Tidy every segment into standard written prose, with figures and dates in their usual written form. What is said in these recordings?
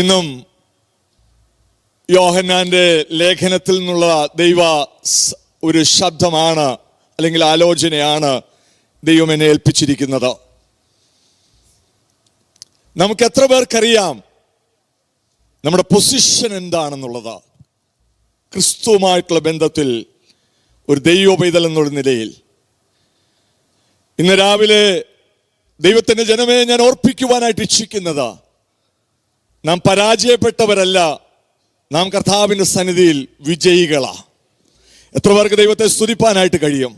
ഇന്നും യോഹന്നാന്റെ ലേഖനത്തിൽ നിന്നുള്ള ദൈവ ഒരു ശബ്ദമാണ് അല്ലെങ്കിൽ ആലോചനയാണ് ദൈവം എന്നെ ഏൽപ്പിച്ചിരിക്കുന്നത്. നമുക്ക് എത്ര പേർക്കറിയാം നമ്മുടെ പൊസിഷൻ എന്താണെന്നുള്ളത്? ക്രിസ്തുവുമായിട്ടുള്ള ബന്ധത്തിൽ ഒരു ദൈവ പൈതൽ എന്നുള്ള നിലയിൽ ഇന്ന് രാവിലെ ദൈവത്തിന്റെ ജനമേ ഞാൻ ഓർപ്പിക്കുവാനായിട്ട് ഇച്ഛിക്കുന്നത്, നാം പരാജയപ്പെട്ടവരല്ല, നാം കർത്താവിന്റെ സന്നിധിയിൽ വിജയികളാ. എത്ര പേർക്ക് ദൈവത്തെ സ്തുതിപ്പാനായിട്ട് കഴിയും?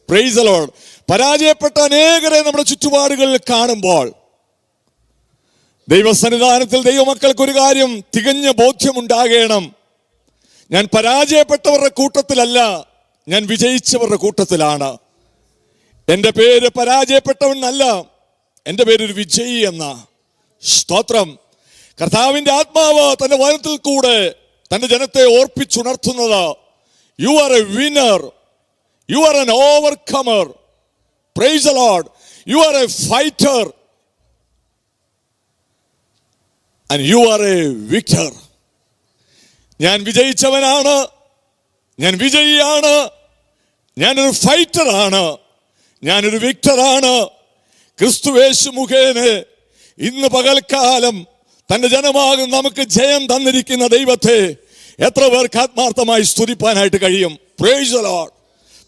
Price the Lord. പരാജയപ്പെട്ട അനേകരെ നമ്മുടെ ചുറ്റുപാടുകളിൽ കാണുമ്പോൾ ദൈവസന്നിധാനത്തിൽ ദൈവമക്കൾക്ക് ഒരു കാര്യം തികഞ്ഞ ബോധ്യമുണ്ടാകണം. ഞാൻ പരാജയപ്പെട്ടവരുടെ കൂട്ടത്തിലല്ല, ഞാൻ വിജയിച്ചവരുടെ കൂട്ടത്തിലാണ്. എൻ്റെ പേര് പരാജയപ്പെട്ടവൻ അല്ല, എൻ്റെ പേരൊരു വിജയി എന്ന. സ്തോത്രം. കർത്താവിന്റെ ആത്മാവ് തന്റെ വചനത്തിൽ കൂടെ തന്റെ ജനത്തെ ഓർപ്പിച്ചുണർത്തുന്നത്, you are a winner, you are an overcomer, praise the Lord, you are a fighter and you are a victor. ഞാൻ വിജയിച്ചവനാണ്, ഞാൻ വിജയിയാണ്, ഞാനൊരു ഫൈറ്ററാണ്, ഞാനൊരു വിക്ടറാണ്. ക്രിസ്തുയേശു മുഖേന ഇന്ന് പകൽക്കാലം തന്റെ ജനമാകും നമുക്ക് ജയം തന്നിരിക്കുന്ന ദൈവത്തെ എത്ര പേർക്ക് ആത്മാർത്ഥമായി സ്തുതിപ്പാനായിട്ട് കഴിയും? Price the Lord,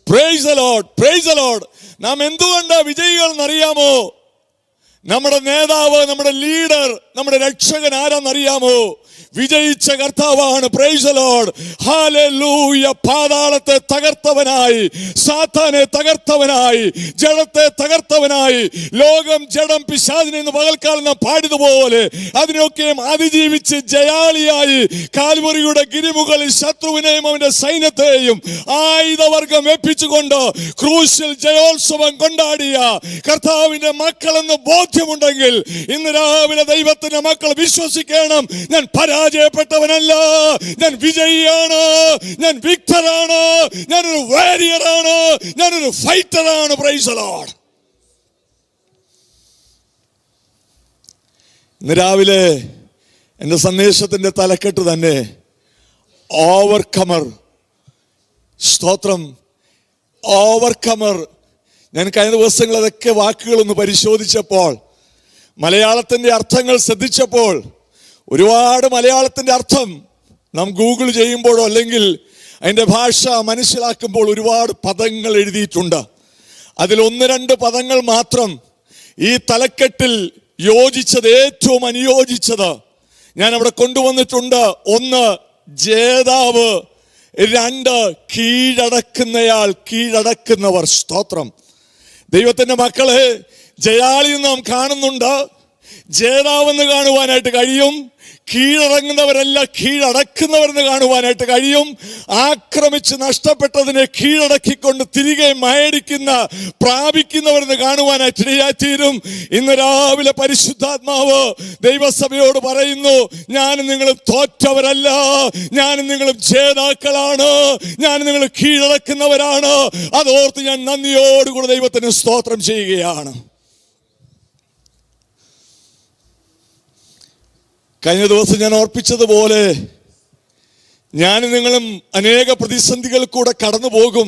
praise the Lord, praise the Lord. നാം എന്തുകൊണ്ടാ വിജയികൾ എന്നറിയാമോ? നമ്മുടെ നേതാവ്, നമ്മുടെ ലീഡർ, നമ്മുടെ രക്ഷകൻ ആരാന്നറിയാമോ? വിജയിച്ച കർത്താവാണ്. Praise the Lord, hallelujah. പാതാളത്തെ തകർത്തവനായി, സാത്താനെ തകർത്തവനായി, ജഡത്തെ തകർത്തവനായി, ലോകം ജഡം പിശാചിനെ എന്ന് പകൽക്കാലം നാം പാടിയതുപോലെ അതിനൊക്കെയും അതിജീവിച്ച് ജയാളിയായി കാൽവറിയുടെ ഗിരിമുകളിൽ ശത്രുവിനെയും അവന്റെ സൈന്യത്തെയും ആയുധവർഗം വെപ്പിച്ചുകൊണ്ട് ക്രൂശിൽ ജയോത്സവം കൊണ്ടാടിയ കർത്താവിന്റെ മക്കളെന്ന് ബോധ്യമുണ്ടെങ്കിൽ ഇന്ന് രാവിലെ ദൈവത്തിന്റെ മക്കൾ വിശ്വസിക്കണം, ഞാൻ പരാജയപ്പെട്ടവനല്ല, ഞാൻ വിജയിയാണ്, ഞാൻ വിക്ടറാണ്, ഞാനൊരു വാരിയറാണ്, ഞാനൊരു ഫൈറ്ററാണ്. Price the Lord. ഇന്ന് രാവിലെ എൻ്റെ സന്ദേശത്തിന്റെ തലക്കെട്ട് തന്നെ ഓവർകമർ. സ്തോത്രം. ഓവർകമർ. ഞാൻ കഴിഞ്ഞ ദിവസങ്ങൾ അതൊക്കെ വാക്കുകളൊന്ന് പരിശോധിച്ചപ്പോൾ, മലയാളത്തിന്റെ അർത്ഥങ്ങൾ ശ്രദ്ധിച്ചപ്പോൾ, ഒരുപാട് മലയാളത്തിന്റെ അർത്ഥം നാം ഗൂഗിൾ ചെയ്യുമ്പോഴോ അല്ലെങ്കിൽ അതിൻ്റെ ഭാഷ മനസ്സിലാക്കുമ്പോൾ ഒരുപാട് പദങ്ങൾ എഴുതിയിട്ടുണ്ട്. അതിൽ ഒന്ന് രണ്ട് പദങ്ങൾ മാത്രം ഈ തലക്കെട്ടിൽ യോജിച്ചത്, ഏറ്റവും അനുയോജിച്ചത് ഞാൻ അവിടെ കൊണ്ടുവന്നിട്ടുണ്ട്. ഒന്ന്, ജേതാവ്. രണ്ട്, കീഴടക്കുന്നയാൾ, കീഴടക്കുന്നവർ. സ്തോത്രം. ദൈവത്തിന്റെ മക്കളെ, ജയാളി നാം കാണുന്നുണ്ട്, ജേതാവെന്ന് കാണുവാനായിട്ട് കഴിയും. കീഴടങ്ങുന്നവരല്ല, കീഴടക്കുന്നവരെന്ന് കാണുവാനായിട്ട് കഴിയും. ആക്രമിച്ച് നഷ്ടപ്പെട്ടതിനെ കീഴടക്കിക്കൊണ്ട് തിരികെ മേടിക്കുന്ന, പ്രാപിക്കുന്നവരെന്ന് കാണുവാനായിട്ട് ഇടയായിത്തീരും. ഇന്ന് രാവിലെ പരിശുദ്ധാത്മാവ് ദൈവസഭയോട് പറയുന്നു, ഞാനും നിങ്ങളും തോറ്റവരല്ല, ഞാനും നിങ്ങളും ജേതാക്കളാണ്, ഞാനും നിങ്ങൾ കീഴടക്കുന്നവരാണ്. അതോർത്ത് ഞാൻ നന്ദിയോടുകൂടി ദൈവത്തിന് സ്തോത്രം ചെയ്യുകയാണ്. കഴിഞ്ഞ ദിവസം ഞാൻ ഓർപ്പിച്ചതുപോലെ ഞാനും നിങ്ങളും അനേക പ്രതിസന്ധികൾ കൂടെ കടന്നു പോകും.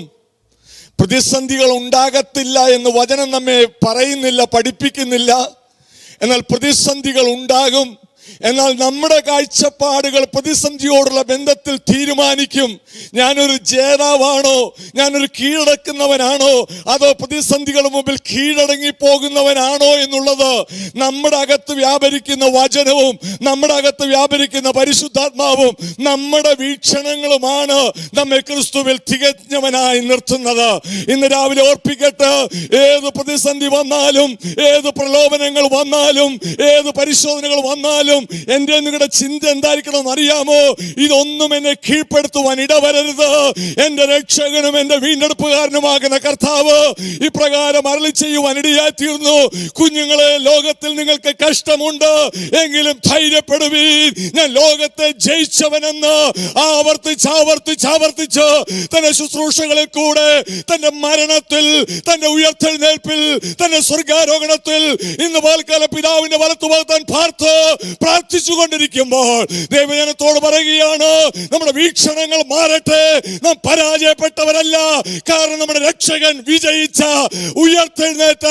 പ്രതിസന്ധികൾ ഉണ്ടാകത്തില്ല എന്ന് വചനം നമ്മെ പറയുന്നില്ല, പഠിപ്പിക്കുന്നില്ല. എന്നാൽ പ്രതിസന്ധികൾ ഉണ്ടാകും. എന്നാൽ നമ്മുടെ കാഴ്ചപ്പാടുകൾ പ്രതിസന്ധിയോടുള്ള ബന്ധത്തിൽ തീരുമാനിക്കും. ഞാനൊരു ജേതാവാണോ, ഞാനൊരു കീഴടക്കുന്നവനാണോ, അതോ പ്രതിസന്ധികളുടെ മുമ്പിൽ കീഴടങ്ങി പോകുന്നവനാണോ എന്നുള്ളത് നമ്മുടെ അകത്ത് വ്യാപരിക്കുന്ന വചനവും നമ്മുടെ അകത്ത് വ്യാപരിക്കുന്ന പരിശുദ്ധാത്മാവും നമ്മുടെ വീക്ഷണങ്ങളുമാണ് നമ്മെ ക്രിസ്തുവിൽ തികഞ്ഞവനായി നിർത്തുന്നത്. ഇന്ന് രാവിലെ ഓർപ്പിക്കട്ടെ, ഏത് പ്രതിസന്ധി വന്നാലും, ഏത് പ്രലോഭനങ്ങൾ വന്നാലും, ഏത് പരിശോധനകൾ വന്നാലും എന്റെ നിങ്ങളുടെ ചിന്ത എന്തായിരിക്കണം അറിയാമോ? ഇതൊന്നും എന്നെ കീഴ്പ്പെടുത്തുവാൻ ഇടവരരുത്. എന്റെ രക്ഷകനും എന്റെ വീണ്ടെടുപ്പുകാരനുമാകുന്ന കർത്താവ് ഇപ്രകാരം അരുളി ചെയ്യുവാൻ ഇടയായിത്തീർന്നു. കുഞ്ഞുങ്ങളെ, ലോകത്തിൽ നിങ്ങൾക്ക് കഷ്ടമുണ്ട്, എങ്കിലും ധൈര്യപ്പെടുവീൻ, ഞാൻ ലോകത്തെ ജയിച്ചവനെന്ന് ആവർത്തിച്ച് തന്റെ ശുശ്രൂഷകളിൽ കൂടെ, തന്റെ മരണത്തിൽ, തന്റെ ഉയർത്തെഴുന്നേൽപ്പിൽ, തന്റെ സ്വർഗാരോഹണത്തിൽ ഇന്ന് പകൽക്കാലം പിതാവിന്റെ വലത്തുഭാഗത്താൻ പാർത്ത് പ്രാർത്ഥിച്ചു കൊണ്ടിരിക്കുമ്പോൾ ദൈവജനത്തോട് പറയുകയാണ്, നമ്മുടെ വീക്ഷണങ്ങൾ മാറട്ടെ. നാം പരാജയപ്പെട്ടവരല്ല. കാരണം നമ്മുടെ രക്ഷകൻ വിജയിച്ച, ഉയർത്തെഴുന്നേറ്റ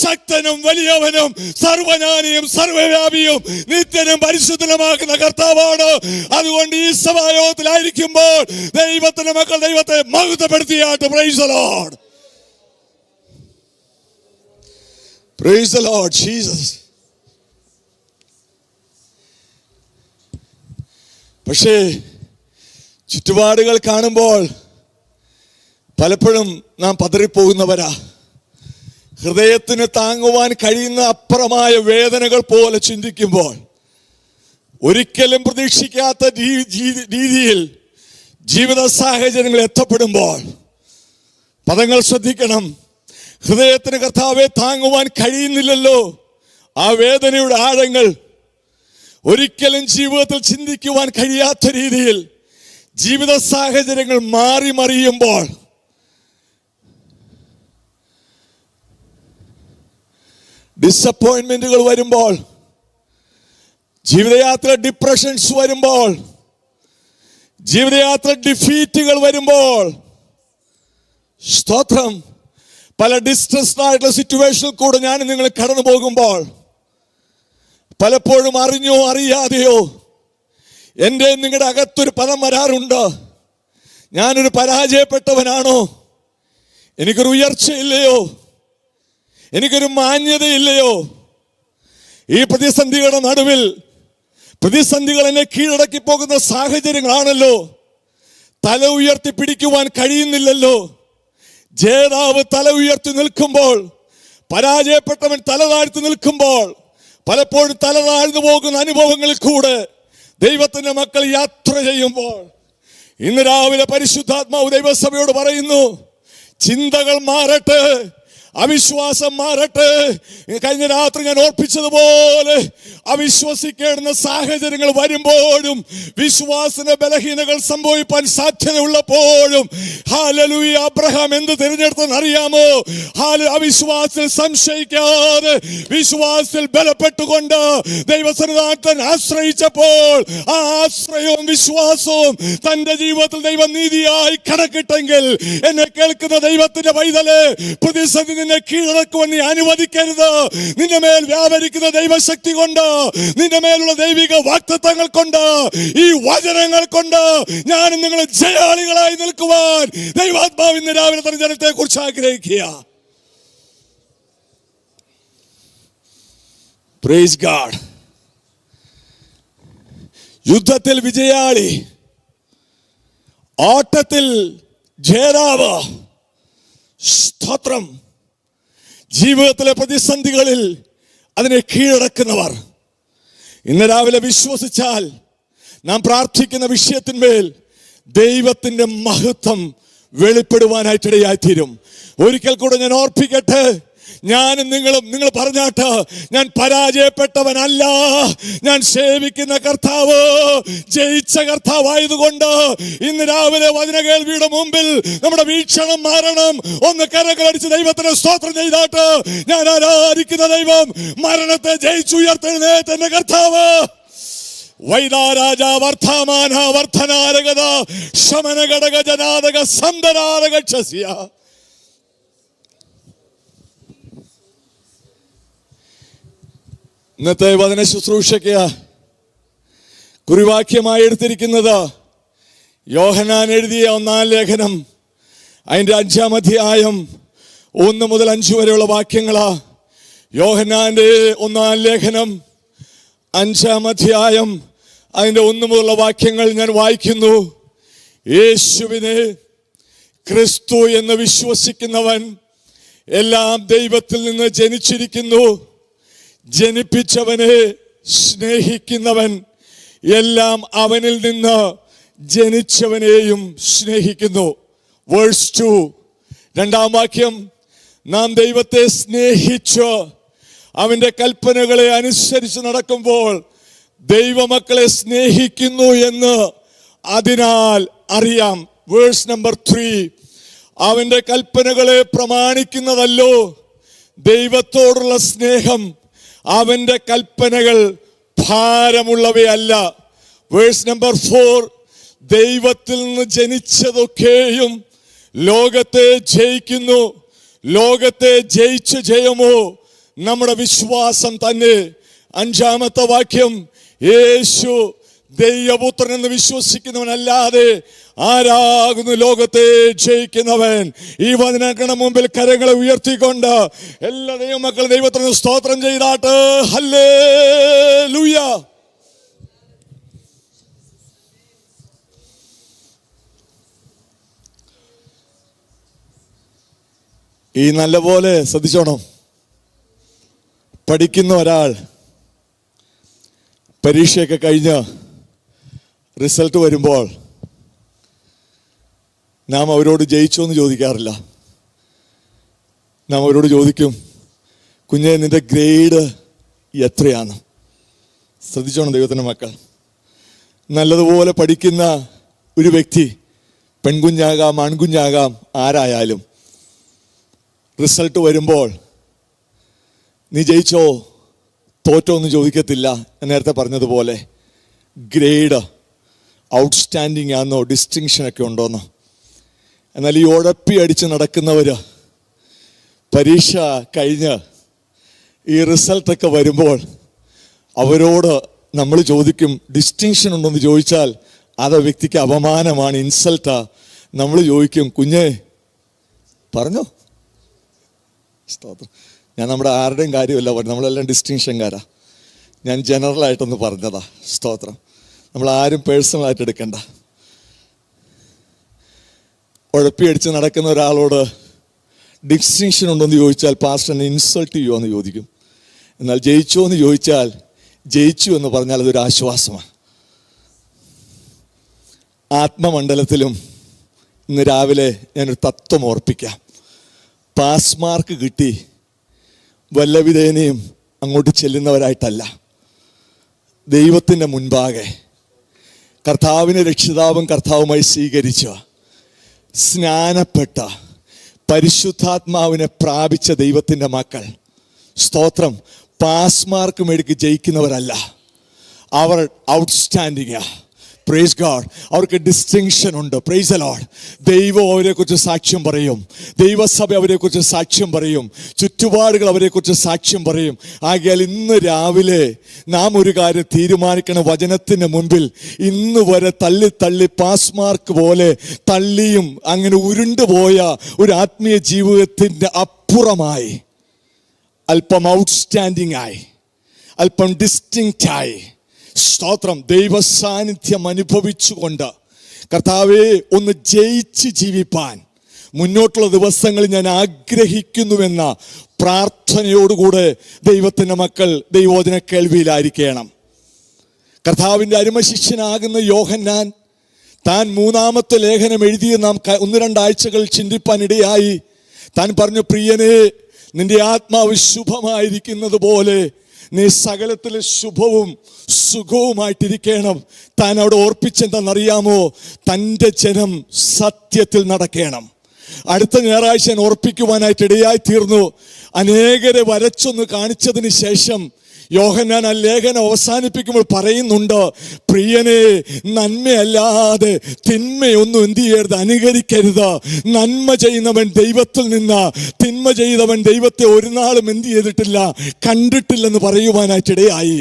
ശക്തനും വലിയവനും സർവജ്ഞാനിയും സർവവ്യാപിയും നിത്യനും പരിശുദ്ധനുമാകുന്ന കർത്താവാണ്. അതുകൊണ്ട് ഈ സഭായോഗത്തിലായിരിക്കുമ്പോൾ ദൈവത്തിന്റെ മക്കൾ ദൈവത്തെ മഹത്വപ്പെടുത്തിയാട്ട്. Praise the Lord, praise the Lord Jesus. പക്ഷേ ചുറ്റുപാടുകൾ കാണുമ്പോൾ പലപ്പോഴും നാം പതറിപ്പോകുന്നവരാ. ഹൃദയത്തിന് താങ്ങുവാൻ കഴിയുന്ന അപ്പുറമായ വേദനകൾ പോലെ ചിന്തിക്കുമ്പോൾ, ഒരിക്കലും പ്രതീക്ഷിക്കാത്ത രീതിയിൽ ജീവിത സാഹചര്യങ്ങൾ എത്തപ്പെടുമ്പോൾ പദങ്ങൾ ശ്രദ്ധിക്കണം. ഹൃദയത്തിന് കർത്താവെ താങ്ങുവാൻ കഴിയുന്നില്ലല്ലോ. ആ വേദനയുടെ ആഴങ്ങൾ ഒരിക്കലും ജീവിതത്തിൽ ചിന്തിക്കുവാൻ കഴിയാത്ത രീതിയിൽ ജീവിത സാഹചര്യങ്ങൾ മാറി മറിയുമ്പോൾ, ഡിസപ്പോയിന്റ്മെന്റുകൾ വരുമ്പോൾ, ജീവിതയാത്ര ഡിപ്രഷൻസ് വരുമ്പോൾ, ജീവിതയാത്ര ഡിഫീറ്റുകൾ വരുമ്പോൾ, സ്തോത്രം, പല ഡിസ്ട്രസ്ഡ് ആയിട്ടുള്ള സിറ്റുവേഷനിൽ കൂടെ ഞാൻ നിങ്ങൾ കടന്നു പോകുമ്പോൾ, പലപ്പോഴും അറിഞ്ഞോ അറിയാതെയോ എൻ്റെ നിങ്ങളുടെ അകത്തൊരു പദം വരാറുണ്ട്. ഞാനൊരു പരാജയപ്പെട്ടവനാണോ? എനിക്കൊരു ഉയർച്ചയില്ലയോ? എനിക്കൊരു മാന്യതയില്ലയോ? ഈ പ്രതിസന്ധികളുടെ നടുവിൽ, പ്രതിസന്ധികൾ എന്നെ കീഴടക്കി പോകുന്ന സാഹചര്യങ്ങളാണല്ലോ. തല ഉയർത്തി പിടിക്കുവാൻ കഴിയുന്നില്ലല്ലോ. ജേതാവ് തല ഉയർത്തി നിൽക്കുമ്പോൾ, പരാജയപ്പെട്ടവൻ തല താഴ്ത്തി നിൽക്കുമ്പോൾ, പലപ്പോഴും തല താഴ്ന്നു പോകുന്ന അനുഭവങ്ങളിൽ കൂടെ ദൈവത്തിന്റെ മക്കൾ യാത്ര ചെയ്യുമ്പോൾ, ഇന്ന് രാവിലെ പരിശുദ്ധാത്മാവ് ദൈവസഭയോട് പറയുന്നു, ചിന്തകൾ മാറട്ടെ, അവിശ്വാസം മാറട്ടെ. കഴിഞ്ഞ രാത്രി ഞാൻ ഓർപ്പിച്ചതുപോലെ അവിശ്വസിക്കേണ്ടുന്ന സാഹചര്യങ്ങൾ വരുമ്പോഴും, വിശ്വാസന ബലഹീനകൾ സംഭവിക്കാൻ സാധ്യതയുള്ളപ്പോഴും, ഹല്ലേലൂയ, അബ്രഹാം എന്ത് തിരഞ്ഞെടുത്തെന്ന് അറിയാമോ? അവിശ്വാസത്തിൽ സംശയിക്കാതെ വിശ്വാസത്തിൽ ബലപ്പെട്ടുകൊണ്ട് ദൈവസന്നിധാനത്തിൽ ആശ്രയിച്ചപ്പോൾ, ആ ആശ്രയവും വിശ്വാസവും തന്റെ ജീവിതത്തിൽ ദൈവം നീതിയായി കണക്കിട്ടെങ്കിൽ, എന്നെ കേൾക്കുന്ന ദൈവത്തിന്റെ പൈതലേ, പ്രതിസന്ധി നിന്നെ കീഴടക്കുവാൻ നീ അനുവദിക്കരുത്. നിന്റെ മേൽ വ്യാപരിക്കുന്ന ദൈവശക്തി കൊണ്ട്, നിന്റെ മേലുള്ള ദൈവിക വാഗ്ദത്തങ്ങൾ കൊണ്ട്, ഈ വചനങ്ങൾ കൊണ്ട് ഞാൻ നിങ്ങൾ ജയാളികളായി നിൽക്കുവാൻ ദൈവാത്മാവ് ഇന്ന് രാവിലെ തന്നെ ജനത്തെ കുറിച്ച് ആഗ്രഹിക്കുക. Praise God. യുദ്ധത്തിൽ വിജയാളി, ഓട്ടത്തിൽ ജേതാവ്, സ്തോത്രം. ജീവിതത്തിലെ പ്രതിസന്ധികളിൽ അതിനെ കീഴടക്കുന്നവർ. ഇന്ന് രാവിലെ വിശ്വസിച്ചാൽ നാം പ്രാർത്ഥിക്കുന്ന വിഷയത്തിന്മേൽ ദൈവത്തിന്റെ മഹത്വം വെളിപ്പെടുവാനായിട്ടിടയായിത്തീരും. ഒരിക്കൽ കൂടെ ഞാൻ ഓർപ്പിക്കട്ടെ, ഞാനും നിങ്ങൾ പറഞ്ഞാട്ട്, ഞാൻ പരാജയപ്പെട്ടവനല്ല. ഞാൻ സേവിക്കുന്ന കർത്താവ് ജയിച്ച കർത്താവായതുകൊണ്ട് ഇന്ന് രാവിലെ വചന കേൾവിയുടെ മുമ്പിൽ നമ്മുടെ വീക്ഷണം മാറണം. ഒന്ന് കരകളടിച്ച് ദൈവത്തിന് സ്തോത്രം ചെയ്താട്ട്, ഞാൻ ആരാധിക്കുന്ന ദൈവം മരണത്തെ ജയിച്ചുയർത്തെഴുന്നേറ്റ എന്റെ കർത്താവ്. വൈദാരാജ വർദ്ധമാന വർദ്ധനാരകത ശമന ഘടക ജനാതക സന്തനാരകക്ഷസ്യ. ഇന്നത്തെ വചന ശുശ്രൂഷയ്ക്ക് കുറിവാക്യമായി എടുത്തിരിക്കുന്നത് യോഹന്നാൻ എഴുതിയ 1-ാം ലേഖനം, അതിൻ്റെ 5-ാം അധ്യായം 1 മുതൽ 5 വരെയുള്ള വാക്യങ്ങളാ. യോഹന്നാന്റെ 1-ാം ലേഖനം 5-ാം അധ്യായം അതിൻ്റെ 1 മുതലുള്ള വാക്യങ്ങൾ ഞാൻ വായിക്കുന്നു. യേശുവിനെ ക്രിസ്തു എന്ന് വിശ്വസിക്കുന്നവൻ എല്ലാം ദൈവത്തിൽ നിന്ന് ജനിച്ചിരിക്കുന്നു. ജനിപ്പിച്ചവനെ സ്നേഹിക്കുന്നവൻ എല്ലാം അവനിൽ നിന്ന് ജനിച്ചവനെയും സ്നേഹിക്കുന്നു. വേഴ്സ് 2, 2-ാം വാക്യം, നാം ദൈവത്തെ സ്നേഹിച്ച് അവന്റെ കൽപ്പനകളെ അനുസരിച്ച് നടക്കുമ്പോൾ ദൈവമക്കളെ സ്നേഹിക്കുന്നു എന്ന് അതിനാൽ അറിയാം. വേഴ്സ് നമ്പർ 3, അവന്റെ കൽപ്പനകളെ പ്രമാണിക്കുന്നതല്ലോ ദൈവത്തോടുള്ള സ്നേഹം, അവന്റെ കൽപ്പനകൾ ഭാരമുള്ളവയല്ല. വേഴ്സ് നമ്പർ 4, ദൈവത്തിൽ നിന്ന് ജനിച്ചതൊക്കെയും ലോകത്തെ ജയിക്കുന്നു. ലോകത്തെ ജയിച്ച ജയമോ നമ്മുടെ വിശ്വാസം തന്നെ. 5-ാമത്തെ വാക്യം, യേശു ദൈവപുത്രൻ എന്ന് വിശ്വസിക്കുന്നവനല്ലാതെ ആരാകുന്നു ലോകത്തെ ജയിക്കുന്നവൻ? ഈ വചനങ്ങളുടെ മുമ്പിൽ കരങ്ങളെ ഉയർത്തിക്കൊണ്ട് എല്ലാ ദൈവമക്കൾ ദൈവത്തിന് സ്തോത്രം ചെയ്താട്ട്. ഹല്ലേലൂയ. ഈ നല്ലപോലെ ശ്രദ്ധിച്ചോണം. പഠിക്കുന്ന ഒരാൾ പരീക്ഷയൊക്കെ കഴിഞ്ഞ് റിസൾട്ട് വരുമ്പോൾ നാം അവരോട് ജയിച്ചോ എന്ന് ചോദിക്കാറില്ല. നാം അവരോട് ചോദിക്കും, കുഞ്ഞെ നിന്റെ ഗ്രേഡ് എത്രയാണ്? ശ്രദ്ധിച്ചോണം ദൈവത്തിൻ്റെ മക്കൾ. നല്ലതുപോലെ പഠിക്കുന്ന ഒരു വ്യക്തി, പെൺകുഞ്ഞാകാം ആൺകുഞ്ഞാകാം ആരായാലും, റിസൾട്ട് വരുമ്പോൾ നീ ജയിച്ചോ തോറ്റോ എന്ന് ചോദിക്കത്തില്ല. ഞാൻ നേരത്തെ പറഞ്ഞതുപോലെ ഗ്രേഡ് ഔട്ട്സ്റ്റാൻഡിങ് ആണെന്നോ ഡിസ്റ്റിങ്ഷനൊക്കെ ഉണ്ടോന്നോ. എന്നാൽ ഈ ഉഴപ്പി അടിച്ച് നടക്കുന്നവർ പരീക്ഷ കഴിഞ്ഞ് ഈ റിസൾട്ടൊക്കെ വരുമ്പോൾ അവരോട് നമ്മൾ ചോദിക്കും ഡിസ്റ്റിങ്ഷൻ ഉണ്ടോയെന്ന് ചോദിച്ചാൽ അത് വ്യക്തിക്ക് അപമാനമാണ്, ഇൻസൾട്ടാ. നമ്മൾ ചോദിക്കും, കുഞ്ഞേ പറഞ്ഞോ. സ്തോത്രം. ഞാൻ നമ്മുടെ ആരുടെയും കാര്യമല്ല പറഞ്ഞു, നമ്മളെല്ലാം ഡിസ്റ്റിങ്ഷൻകാരാ. ഞാൻ ജനറലായിട്ടൊന്ന് പറഞ്ഞതാ. സ്തോത്രം. നമ്മൾ ആരും പേഴ്സണലായിട്ട് എടുക്കണ്ട. ഉഴപ്പിയടിച്ച് നടക്കുന്ന ഒരാളോട് ഡിസ്റ്റിങ്ഷൻ ഉണ്ടോയെന്ന് ചോദിച്ചാൽ പാസ്റ്റർ എന്നെ ഇൻസൾട്ട് ചെയ്യുമോ എന്ന് ചോദിക്കും. എന്നാൽ ജയിച്ചോ എന്ന് ചോദിച്ചാൽ ജയിച്ചു എന്ന് പറഞ്ഞാൽ അതൊരു ആശ്വാസമാണ്. ആത്മമണ്ഡലത്തിലും ഇന്ന് രാവിലെ ഞാനൊരു തത്വം ഓർപ്പിക്കാം. പാസ് മാർക്ക് കിട്ടി വല്ലവിധേനയും അങ്ങോട്ട് ചെല്ലുന്നവരായിട്ടല്ല, ദൈവത്തിൻ്റെ മുൻപാകെ കർത്താവിനെ രക്ഷിതാവും കർത്താവുമായി സ്വീകരിച്ച സ്നാനപ്പെട്ട പരിശുദ്ധാത്മാവിനെ പ്രാപിച്ച ദൈവത്തിൻ്റെ മക്കൾ, സ്തോത്രം, പാസ് മാർക്ക് മേടിക്ക് ജയിക്കുന്നവരല്ല. അവർ ഔട്ട്സ്റ്റാൻഡിങ്ങാ. Praise God. അവർക്ക് ഡിസ്റ്റിങ്ഷൻ ഉണ്ട്. Praise the Lord. ദൈവം അവരെക്കുറിച്ച് സാക്ഷ്യം പറയും, ദൈവസഭ അവരെക്കുറിച്ച് സാക്ഷ്യം പറയും, ചുറ്റുപാടുകൾ അവരെക്കുറിച്ച് സാക്ഷ്യം പറയും. ആകയാൽ ഇന്ന് രാവിലെ നാം ഒരു കാര്യം തീരുമാനിക്കണം. വചനത്തിന് മുൻപിൽ ഇന്ന് വരെ തള്ളി പാസ് മാർക്ക് പോലെ തള്ളിയും അങ്ങനെ ഉരുണ്ടുപോയ ഒരു ആത്മീയ ജീവിതത്തിൻ്റെ അപ്പുറമായി അല്പം ഔട്ട്സ്റ്റാൻഡിങ് ആയി, അല്പം ഡിസ്റ്റിങ്ക്റ്റ് ആയി, സ്തോത്രം, ദൈവ സാന്നിധ്യം അനുഭവിച്ചുകൊണ്ട് കർത്താവേ ഒന്ന് ജയിച്ച് ജീവിപ്പാൻ മുന്നോട്ടുള്ള ദിവസങ്ങളിൽ ഞാൻ ആഗ്രഹിക്കുന്നുവെന്ന പ്രാർത്ഥനയോടുകൂടെ ദൈവത്തിൻ്റെ മക്കൾ ദൈവവചന കേൾവിയിലായിരിക്കണം. കർത്താവിൻ്റെ അരുമശിഷ്യനാകുന്ന യോഹന്നാൻ താൻ 3-ാമത്തെ ലേഖനം എഴുതിയ നാം 1-2 ആഴ്ചകൾ ചിന്തിപ്പാനിടയായി. താൻ പറഞ്ഞു, പ്രിയനെ, നിന്റെ ആത്മാവ് ശുഭമായിരിക്കുന്നത് പോലെ നീ സകലത്തിലെ ശുഭവും സുഖവുമായിട്ടിരിക്കണം. താൻ അവിടെ ഓർപ്പിച്ചെന്താണെന്നറിയാമോ? തൻ്റെ ജനം സത്യത്തിൽ നടക്കണം. അടുത്ത ഞായറാഴ്ച ഞാൻ ഓർപ്പിക്കുവാനായിട്ട് ഇടയായി തീർന്നു. അനേകരെ വരച്ചൊന്ന് കാണിച്ചതിന് ശേഷം യോഹന്നാൻ ആ ലേഖനം അവസാനിപ്പിക്കുമ്പോൾ പറയുന്നുണ്ട്, പ്രിയനെ, നന്മയല്ലാതെ തിന്മയൊന്നും എന്ത് ചെയ്യരുത്, അനുകരിക്കരുത്. നന്മ ചെയ്യുന്നവൻ ദൈവത്തിൽ നിന്ന്, തിന്മ ചെയ്തവൻ ദൈവത്തെ ഒരു നാളും എന്ത് ചെയ്തിട്ടില്ല, കണ്ടിട്ടില്ലെന്ന് പറയുവാനായിട്ടിടയായി.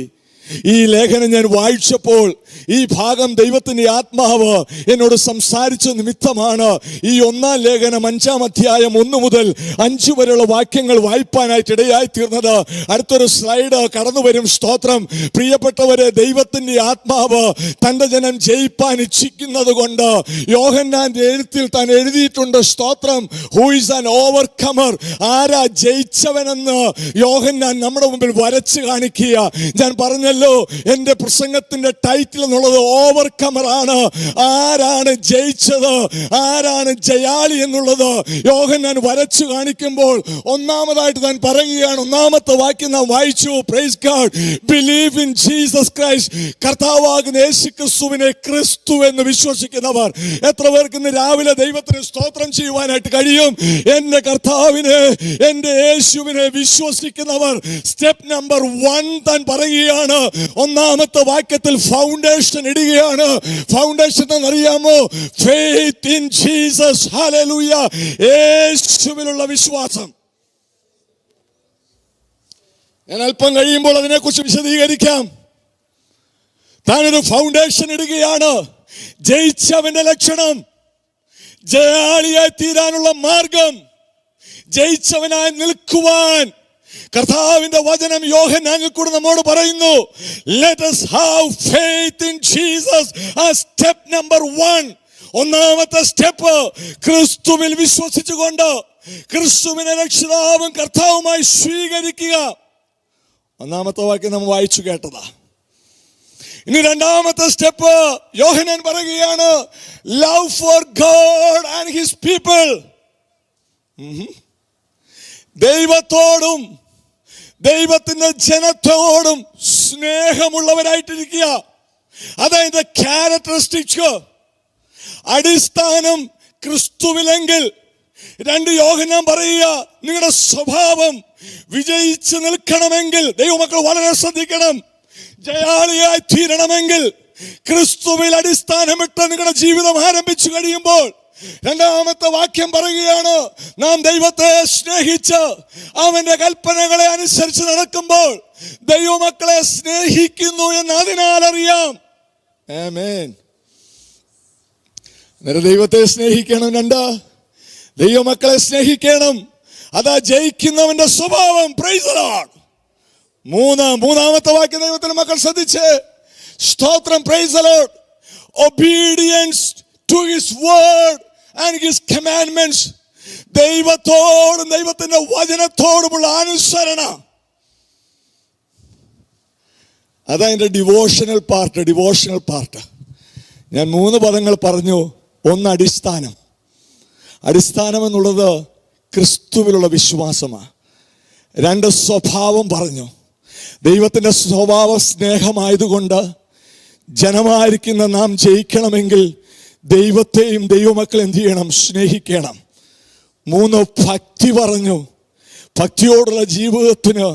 ഈ ലേഖനം ഞാൻ വായിച്ചപ്പോൾ ഈ ഭാഗം ദൈവത്തിൻ്റെ ആത്മാവ് എന്നോട് സംസാരിച്ച നിമിത്തമാണ് ഈ 1-ാം ലേഖനം 5-ാം അധ്യായം 1 മുതൽ 5 വരെയുള്ള വാക്യങ്ങൾ വായിപ്പാനായിട്ട് ഇടയായി തീർന്നത്. അടുത്തൊരു സ്ലൈഡ് കടന്നു വരും. സ്തോത്രം. പ്രിയപ്പെട്ടവരെ, ദൈവത്തിൻ്റെ ആത്മാവ് തൻ്റെ ജനം ജയിപ്പാൻ ഇച്ഛിക്കുന്നത് കൊണ്ട് യോഹന്നാന്റെ എഴുത്തിൽ താൻ എഴുതിയിട്ടുണ്ട്. സ്തോത്രം. Who is an overcomer? ആരാ ജയിച്ചവനെന്ന് യോഹന്നാൻ നമ്മുടെ മുമ്പിൽ വരച്ച് കാണിക്കുക. ഞാൻ പറഞ്ഞല്ലോ, എൻ്റെ പ്രസംഗത്തിൻ്റെ ടൈറ്റിൽ എന്നുള്ളത് ഓവർകമർ ആണ്. ആരാണ് ജയിച്ചത്, ആരാണ് ജയാളി എന്നുള്ളത് യോഹന്നാൻ വരച്ചു കാണിക്കുമ്പോൾ ഒന്നാമതായിട്ട് താൻ പറയുകയാണ്. 1-ാമത്തെ വാക്യം നാം വായിച്ചു. Praise God. Believe in Jesus Christ. കർത്താവാകുന്ന യേശുക്രിസ്തുവിനെ ക്രിസ്തു എന്ന് വിശ്വസിക്കുന്നവർ എത്ര പേർക്ക് ഇന്ന് രാവിലെ ദൈവത്തിന് സ്തോത്രം ചെയ്യുവാനായിട്ട് കഴിയും? എൻ്റെ കർത്താവിനെ, എൻ്റെ യേശുവിനെ വിശ്വസിക്കുന്നവർ സ്റ്റെപ്പ് നമ്പർ 1 താൻ പറയുകയാണ്, ഒന്നാമത്തെ വാക്യത്തിൽ ഫൗണ്ടേഷൻ ഇടുകയാണ്. ഫൗണ്ടേഷൻ എന്നറിയാമോ? Faith in Jesus. ഹല്ലേലൂയ. യേശുവിലുള്ള വിശ്വാസം. ഞാൻ അല്പം കഴിയുമ്പോൾ അതിനെക്കുറിച്ച് വിശദീകരിക്കാം. താനൊരു ഫൗണ്ടേഷൻ ഇടുകയാണ്. ജയിച്ചവന്റെ ലക്ഷണം, ജയാളിയായി തീരാനുള്ള മാർഗം, ജയിച്ചവനായി നിൽക്കുവാൻ കർത്താവിന്റെ വചനം യോഹന്നാനിൽ കൂടെ നമ്മോട് പറയുന്നു. Let us have faith in Jesus as step number 1. ഒന്നാമത്തെ സ്റ്റെപ്പ് ക്രിസ്തുവിൽ വിശ്വസിച്ചുകൊണ്ട് ക്രിസ്തുവിനെ രക്ഷിതാവും കർത്താവുമായി സ്വീകരിക്കുക. ഒന്നാമത്തെ വാക്യം നമ്മൾ വായിച്ചു കേട്ടതാ. ഇനി രണ്ടാമത്തെ സ്റ്റെപ്പ് യോഹന്നാൻ പറയുകയാണ്, love for God and his people. ദൈവത്തോടും ദൈവത്തിന്റെ ജനത്തോടും സ്നേഹമുള്ളവരായിട്ടിരിക്കുക. അതായത് ക്യാരക്ടറിസ്റ്റിക്സ്, അടിസ്ഥാനം ക്രിസ്തുവിലെങ്കിൽ. 2 യോഹന്നാൻ പറയുക, നിങ്ങളുടെ സ്വഭാവം വിജയിച്ച് നിൽക്കണമെങ്കിൽ, ദൈവമക്കൾ വളരെ ശ്രദ്ധിക്കണം, ജയാളിയായി തീരണമെങ്കിൽ ക്രിസ്തുവിൽ അടിസ്ഥാനമിട്ട് നിങ്ങളുടെ ജീവിതം ആരംഭിച്ചു കഴിയുമ്പോൾ, രണ്ടാമത്തെ വാക്യം പറയുകയാണ്, നാം ദൈവത്തെ സ്നേഹിച്ച് അവന്റെ കൽപ്പനകളെ അനുസരിച്ച് നടക്കുമ്പോൾ ദൈവമക്കളെ സ്നേഹിക്കുന്നു എന്ന് അതിനാൽ അറിയാം. ആമേൻ. ദൈവത്തെ സ്നേഹിക്കണം. 2, ദൈവമക്കളെ സ്നേഹിക്കണം. അതാ ജയിക്കുന്നവന്റെ സ്വഭാവം. Price the Lord. 3, മൂന്നാമത്തെ വാക്യം ദൈവത്തിന്റെ മക്കൾ ശ്രദ്ധിച്ച് സ്തോത്രം. Praise the Lord. Obedience to his word and his commandments. ദൈവത്തോടും ദൈവത്തിന്റെ വചനത്തോടുമുള്ള അനുസരണ. അതതിന്റെ ഡിവോഷണൽ പാർട്ട്. ഞാൻ 3 പദങ്ങൾ പറഞ്ഞു. 1 അടിസ്ഥാനം. അടിസ്ഥാനം എന്നുള്ളത് ക്രിസ്തുവിലുള്ള വിശ്വാസമാണ്. 2 സ്വഭാവം പറഞ്ഞു. ദൈവത്തിന്റെ സ്വഭാവ സ്നേഹമായതുകൊണ്ട് ജനമായിരിക്കുന്ന നാം ജയിക്കണമെങ്കിൽ ദൈവത്തെയും ദൈവമക്കൾ എന്ത് ചെയ്യണം? സ്നേഹിക്കണം. 3 ഭക്തി പറഞ്ഞു. ഭക്തിയോടുള്ള ജീവിതത്തിന്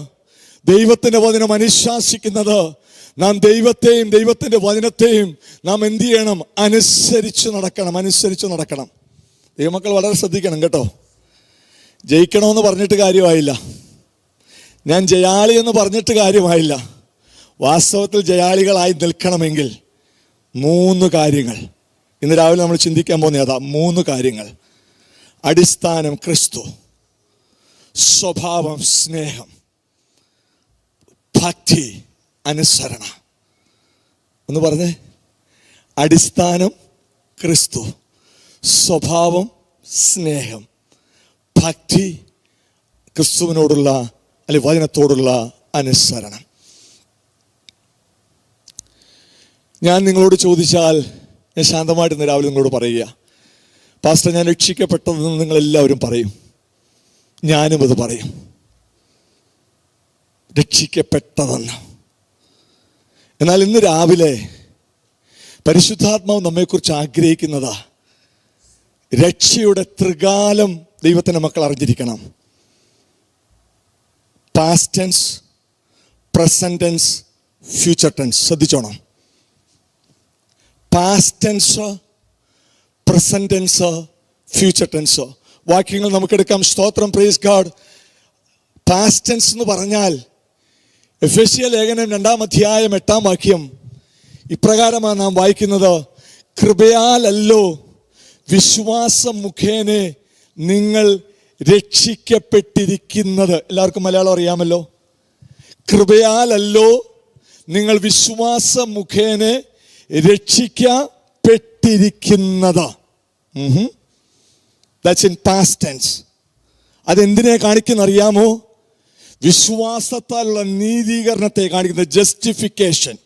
ദൈവത്തിന്റെ വചനം അനുശാസിക്കുന്നത് നാം ദൈവത്തെയും ദൈവത്തിന്റെ വചനത്തെയും നാം എന്ത് ചെയ്യണം? അനുസരിച്ച് നടക്കണം. ദൈവമക്കൾ വളരെ ശ്രദ്ധിക്കണം കേട്ടോ. ജയിക്കണമെന്ന് പറഞ്ഞിട്ട് കാര്യമായില്ല, ഞാൻ ജയാളി എന്ന് പറഞ്ഞിട്ട് കാര്യമായില്ല. വാസ്തവത്തിൽ ജയാളികളായി നിൽക്കണമെങ്കിൽ 3 കാര്യങ്ങൾ ഇന്ന് രാവിലെ നമ്മൾ ചിന്തിക്കാൻ പോകുന്ന അതാ. 3 കാര്യങ്ങൾ. അടിസ്ഥാനം ക്രിസ്തു, സ്വഭാവം സ്നേഹം, ഭക്തി അനുസരണ. ഒന്ന് പറഞ്ഞേ. അടിസ്ഥാനം ക്രിസ്തു, സ്വഭാവം സ്നേഹം, ഭക്തി ക്രിസ്തുവിനോടുള്ള അല്ലെങ്കിൽ വചനത്തോടുള്ള അനുസരണം. ഞാൻ നിങ്ങളോട് ചോദിച്ചാൽ ഞാൻ ശാന്തമായിട്ട് ഇന്ന് രാവിലെ നിങ്ങളോട് പറയുക, പാസ്റ്റർ ഞാൻ രക്ഷിക്കപ്പെട്ടതെന്ന് നിങ്ങളെല്ലാവരും പറയും. ഞാനും അത് പറയും, രക്ഷിക്കപ്പെട്ടതെന്ന്. എന്നാൽ ഇന്ന് രാവിലെ പരിശുദ്ധാത്മാവ് നമ്മെക്കുറിച്ച് ആഗ്രഹിക്കുന്നതാ, രക്ഷയുടെ ത്രികാലം ദൈവത്തിൻ്റെ മക്കൾ അറിഞ്ഞിരിക്കണം. Past tense, present tense, future tense. ശ്രദ്ധിച്ചോണം. Past tense, present tense, future tense. വാക്യങ്ങൾ നമുക്കെടുക്കാം. സ്തോത്രം. Praise God. പാസ്റ്റ് ടെൻസ് എന്ന് പറഞ്ഞാൽ എഫെസ്യ ലേഖനം 2-ാം അധ്യായം 8-ാം വാക്യം ഇപ്രകാരമാണ് നാം വായിക്കുന്നത്, കൃപയാലല്ലോ വിശ്വാസം മുഖേന നിങ്ങൾ രക്ഷിക്കപ്പെട്ടിരിക്കുന്നത്. എല്ലാവർക്കും മലയാളം അറിയാമല്ലോ. കൃപയാലല്ലോ നിങ്ങൾ വിശ്വാസം മുഖേന രക്ഷിക്കപ്പെട്ടിരിക്കുന്നത്. That's in past tense. അതെന്തിനെ കാണിക്കുന്ന അറിയാമോ? വിശ്വാസത്താലുള്ള നീതീകരണത്തെ കാണിക്കുന്ന ജസ്റ്റിഫിക്കേഷൻ.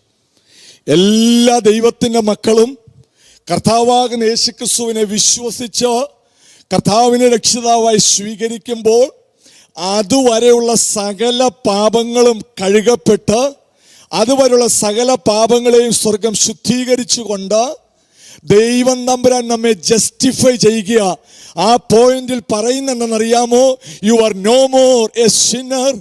എല്ലാ ദൈവത്തിൻ്റെ മക്കളും കർത്താവാകുന്ന യേശുക്രിസ്തുവിനെ വിശ്വസിച്ച് കർത്താവിനെ രക്ഷിതാവായി സ്വീകരിക്കുമ്പോൾ അതുവരെയുള്ള സകല പാപങ്ങളും കഴുകപ്പെട്ട് അതുവരെയുള്ള സകല പാപങ്ങളെയും സ്വർഗം ശുദ്ധീകരിച്ചുകൊണ്ട് ദൈവം തമ്പുരാൻ നമ്മെ ജസ്റ്റിഫൈ ചെയ്യുക. ആ പോയിന്റിൽ പറയുന്ന എന്തെന്നറിയാമോ? You are no more a sinner,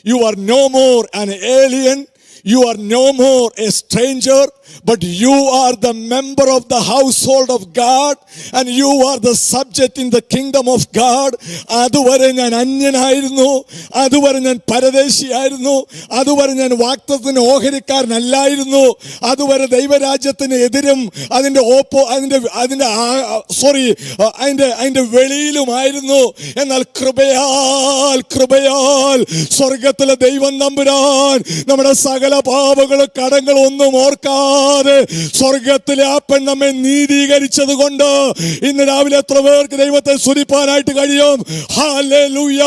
you are no more an alien, you are no more a stranger, but you are the member of the household of God, and you are the subject in the kingdom of God. അതുവരെ ഞാൻ അന്യനായിരുന്നു, അതുവരെ ഞാൻ പരദേശിയായിരുന്നു, അതുവരെ ഞാൻ വാഗ്ദത്തത്തിന് ഓഹരിക്കാരനല്ലായിരുന്നു, അതുവരെ ദൈവരാജ്യത്തിന് എതിരും അതിന്റെ വെളിയിലുമായിരുന്നു. എന്നാൽ കൃപയാൽ സ്വർഗത്തിലെ ദൈവം തമ്പുരാൻ നമ്മുടെ സകല പാപങ്ങളും കടങ്ങളും ഒന്നും ഓർക്കാതെ സ്വർഗത്തിലെ അപ്പൻ നമ്മെ നീതീകരിച്ചത് കൊണ്ട് ഇന്ന് രാവിലെ എത്ര പേർക്ക് ദൈവത്തെ സ്തുതിപ്പാനായിട്ട് കഴിയും? ഹല്ലേലൂയ!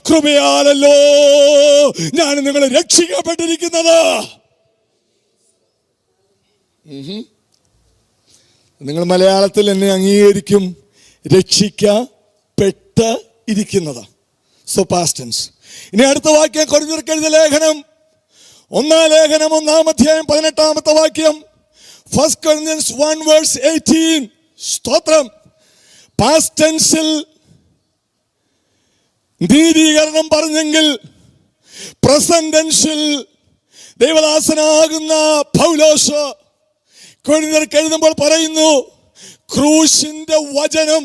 കൃപയാലല്ലോ ഞാൻ നിങ്ങൾ രക്ഷിക്കപ്പെട്ടിരിക്കുന്നത്. നിങ്ങൾ മലയാളത്തിൽ എന്നെ അംഗീകരിക്കും, രക്ഷിക്കപ്പെട്ട് ഇരിക്കുന്നത്. So past tense. ഇനി അടുത്ത വാക്യം കൊരിന്ത്യർക്ക് എഴുതിയ ലേഖനം 1-ാമത്തെ വാക്യം, 1 Corinthians 1:18. സ്തോത്രം. പാസ്റ്റ് ടെൻസിൽ നീതീകരണം പറഞ്ഞെങ്കിൽ പ്രസന്റ് ടെൻസിൽ ദൈവദാസനാകുന്ന പൗലോസ് കൊരിന്ത്യർക്ക് എഴുതുമ്പോൾ പറയുന്നു, ക്രൂശിന്റെ വചനം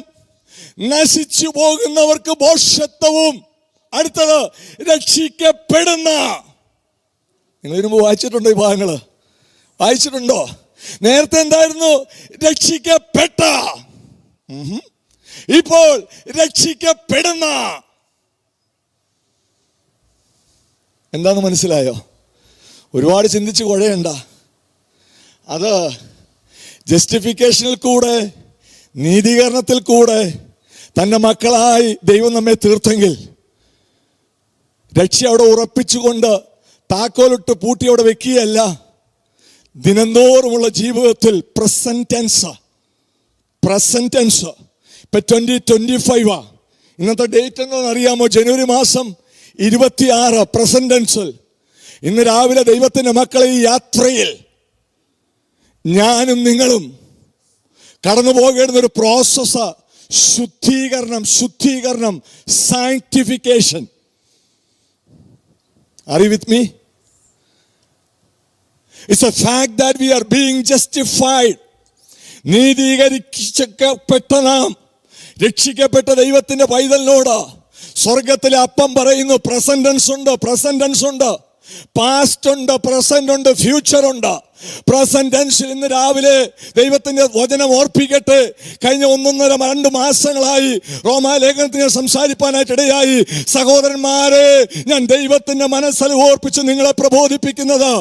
നശിച്ചു പോകുന്നവർക്ക് ഭോഷത്വവും, അടുത്തത് രക്ഷിക്കപ്പെടുന്ന. നിങ്ങൾ ഇതിനു മുമ്പ് വായിച്ചിട്ടുണ്ടോ ഈ ഭാഗങ്ങള്? വായിച്ചിട്ടുണ്ടോ? നേരത്തെ എന്തായിരുന്നു? രക്ഷിക്കപ്പെട്ട. ഇപ്പോൾ രക്ഷിക്കപ്പെടുന്ന. എന്താന്ന് മനസ്സിലായോ? ഒരുപാട് ചിന്തിച്ച് കുഴയണ്ട. അത് ജസ്റ്റിഫിക്കേഷനിൽ കൂടെ, നീതീകരണത്തിൽ കൂടെ തൻ്റെ മക്കളായി ദൈവം നമ്മെ തീർത്തെങ്കിൽ, രക്ഷ അവിടെ ഉറപ്പിച്ചുകൊണ്ട് താക്കോലിട്ട് പൂട്ടി അവിടെ വെക്കുകയല്ല. ദിനംതോറുമുള്ള ജീവിതത്തിൽ പ്രസന്റ് ടെൻസ്. ഇപ്പൊ 2025 ഇന്നത്തെ ഡേറ്റ് എന്താണെന്ന് അറിയാമോ? ജനുവരി മാസം 26 പ്രസന്റ് ടെൻസിൽ. ഇന്ന് രാവിലെ ദൈവത്തിന്റെ മക്കളെ ഈ യാത്രയിൽ ഞാനും നിങ്ങളും കടന്നു പോകേണ്ട ഒരു പ്രോസസ്, ശുദ്ധീകരണം, sanctification. Are you with me? It's a fact that we are being justified. നീതീകരിക്കപ്പെട്ട നാം, രക്ഷിക്കപ്പെട്ട ദൈവത്തിന്റെ പൈതലിനോട് സ്വർഗത്തിലെ അപ്പം പറയുന്നു, പ്രസന്റ് ടെൻസ് ഉണ്ട്, പാസ്റ്റ് ഉണ്ട്, പ്രസന്റ് ഉണ്ട്, ഫ്യൂച്ചർ ഉണ്ട്. പ്രസന്റ് ടെൻസിൽ ഇന്ന് രാവിലെ ദൈവത്തിന്റെ വചനം ഓർപ്പിക്കട്ടെ. കഴിഞ്ഞ 1.5-2 മാസങ്ങളായി റോമാലേഖനത്തിന് സംസാരിപ്പാനായിട്ട് ഇടയായി. സഹോദരന്മാരെ, ഞാൻ ദൈവത്തിന്റെ മനസ്സിൽ ഓർപ്പിച്ച് നിങ്ങളെ പ്രബോധിപ്പിക്കുന്നത്,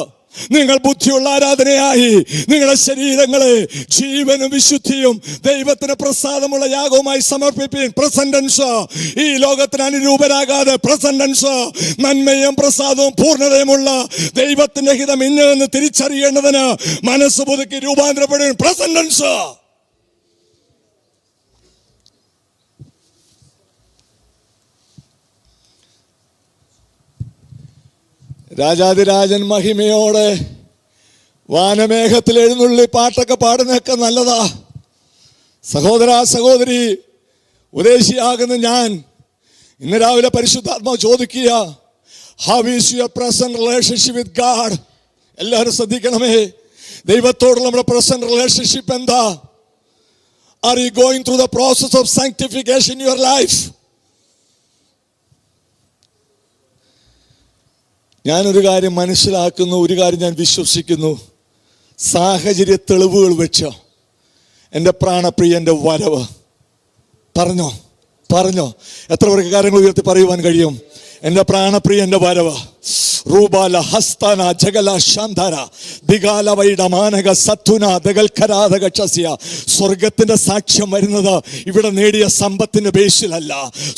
നിങ്ങൾ ബുദ്ധിയുള്ള ആരാധനയായി നിങ്ങളുടെ ശരീരങ്ങളെ ജീവനും വിശുദ്ധിയും ദൈവത്തിന് പ്രസാദമുള്ള യാഗവുമായി സമർപ്പിപ്പീൻ. Present tense. ഈ ലോകത്തിന് അനുരൂപരാകാതെ പ്രസന്റ് ടെൻസ്. നന്മയും പ്രസാദവും പൂർണ്ണതയുമുള്ള ദൈവത്തിന്റെ ഹിതം ഇന്നതെന്ന് തിരിച്ചറിയേണ്ടതിന് മനസ്സ് പുതുക്കി രൂപാന്തരപ്പെടും. Present tense. രാജാതിരാജൻ മഹിമയോടെ വാനമേഘത്തിൽ എഴുന്നള്ളി പാട്ടൊക്കെ പാടുന്നതൊക്കെ നല്ലതാ. സഹോദരി, ഉപദേശിയാകുന്ന ഞാൻ ഇന്ന് രാവിലെ പരിശുദ്ധാത്മാവ് ചോദിക്കുക, how is your present relationship with God? എല്ലാവരും ശ്രദ്ധിക്കണമേ. ദൈവത്തോടുള്ള നമ്മുടെ പ്രസന്റ് റിലേഷൻഷിപ്പ് എന്താ? Are you going through the process of sanctification in your life? ഞാനൊരു കാര്യം മനസ്സിലാക്കുന്നു, ഒരു കാര്യം ഞാൻ വിശ്വസിക്കുന്നു. സാഹചര്യ തെളിവുകൾ വെച്ച് എൻ്റെ പ്രാണപ്രിയൻ്റെ വരവ് പറഞ്ഞോ എത്ര പേർക്ക് കാര്യങ്ങൾ ഉയർത്തി പറയുവാൻ കഴിയും? എൻ്റെ പ്രാണപ്രിയൻ്റെ വരവ്. റൂബാല ഹസ്താന ജഗല ശാന്താര ദിഗാല വൈഡ മാനക സത്തുന ദഗൽഖരാധക ക്ഷസ്യ. സ്വർഗത്തിന്റെ സാക്ഷ്യം വരുന്നത് ഇവിടെ നേടിയ സമ്പത്തിന്റെ ബേസിലല്ല.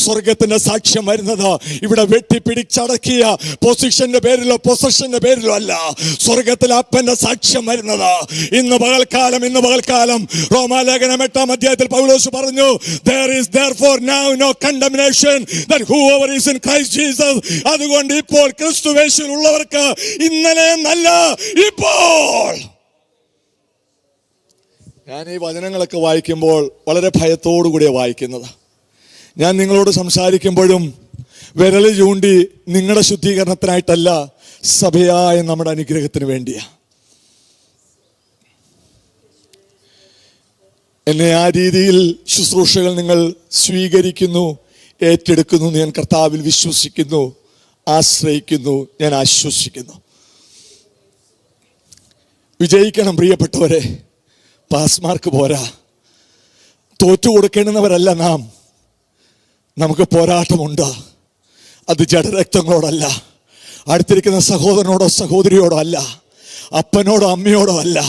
സ്വർഗത്തിന്റെ സാക്ഷ്യം വരുന്നത് ഇവിടെ വെട്ടിപ്പിടിച്ചടക്കിയ പൊസിഷന്റെ പേരിലോ പൊസഷന്റെ പേരിലോ അല്ല. സ്വർഗത്തിലെ അപ്പന്റെ സാക്ഷ്യം വരുന്നത് ഇന്ന് പകൽക്കാലം റോമാലേഖനം 8-ാം അധ്യായത്തിൽ പൗലോസ് പറഞ്ഞു, there is therefore now no condemnation that whoever is in Christ Jesus. അതുകൊണ്ട് ഇപ്പോൾ ക്രിസ്തുവേശുവിൽ ഉള്ളവർക്ക് ഇന്നലെ നല്ല ഇപ്പോൾ. ഞാൻ ഈ വചനങ്ങളൊക്കെ വായിക്കുമ്പോൾ വളരെ ഭയത്തോടു കൂടിയാണ് വായിക്കുന്നത്. ഞാൻ നിങ്ങളോട് സംസാരിക്കുമ്പോഴും വിരൽ ചൂണ്ടി നിങ്ങളുടെ ശുദ്ധീകരണത്തിനായിട്ടല്ല, സഭയായ നമ്മുടെ അനുഗ്രഹത്തിന് വേണ്ടിയാ. എന്നെ ആ രീതിയിൽ ശുശ്രൂഷകൾ നിങ്ങൾ സ്വീകരിക്കുന്നു, ഏറ്റെടുക്കുന്നു എന്ന് ഞാൻ കർത്താവിൽ വിശ്വസിക്കുന്നു, ആശ്രയിക്കുന്നു, ഞാൻ ആശ്വസിക്കുന്നു. വിജയിക്കണം പ്രിയപ്പെട്ടവരെ. പാസ് മാർക്ക് പോരാ, തോറ്റു കൊടുക്കേണ്ടുന്നവരല്ല നാം. നമുക്ക് പോരാട്ടമുണ്ട്. അത് ജഡരക്തങ്ങളോടല്ല, അടുത്തിരിക്കുന്ന സഹോദരനോടോ സഹോദരിയോടോ അല്ല, അപ്പനോടോ അമ്മയോടോ അല്ല,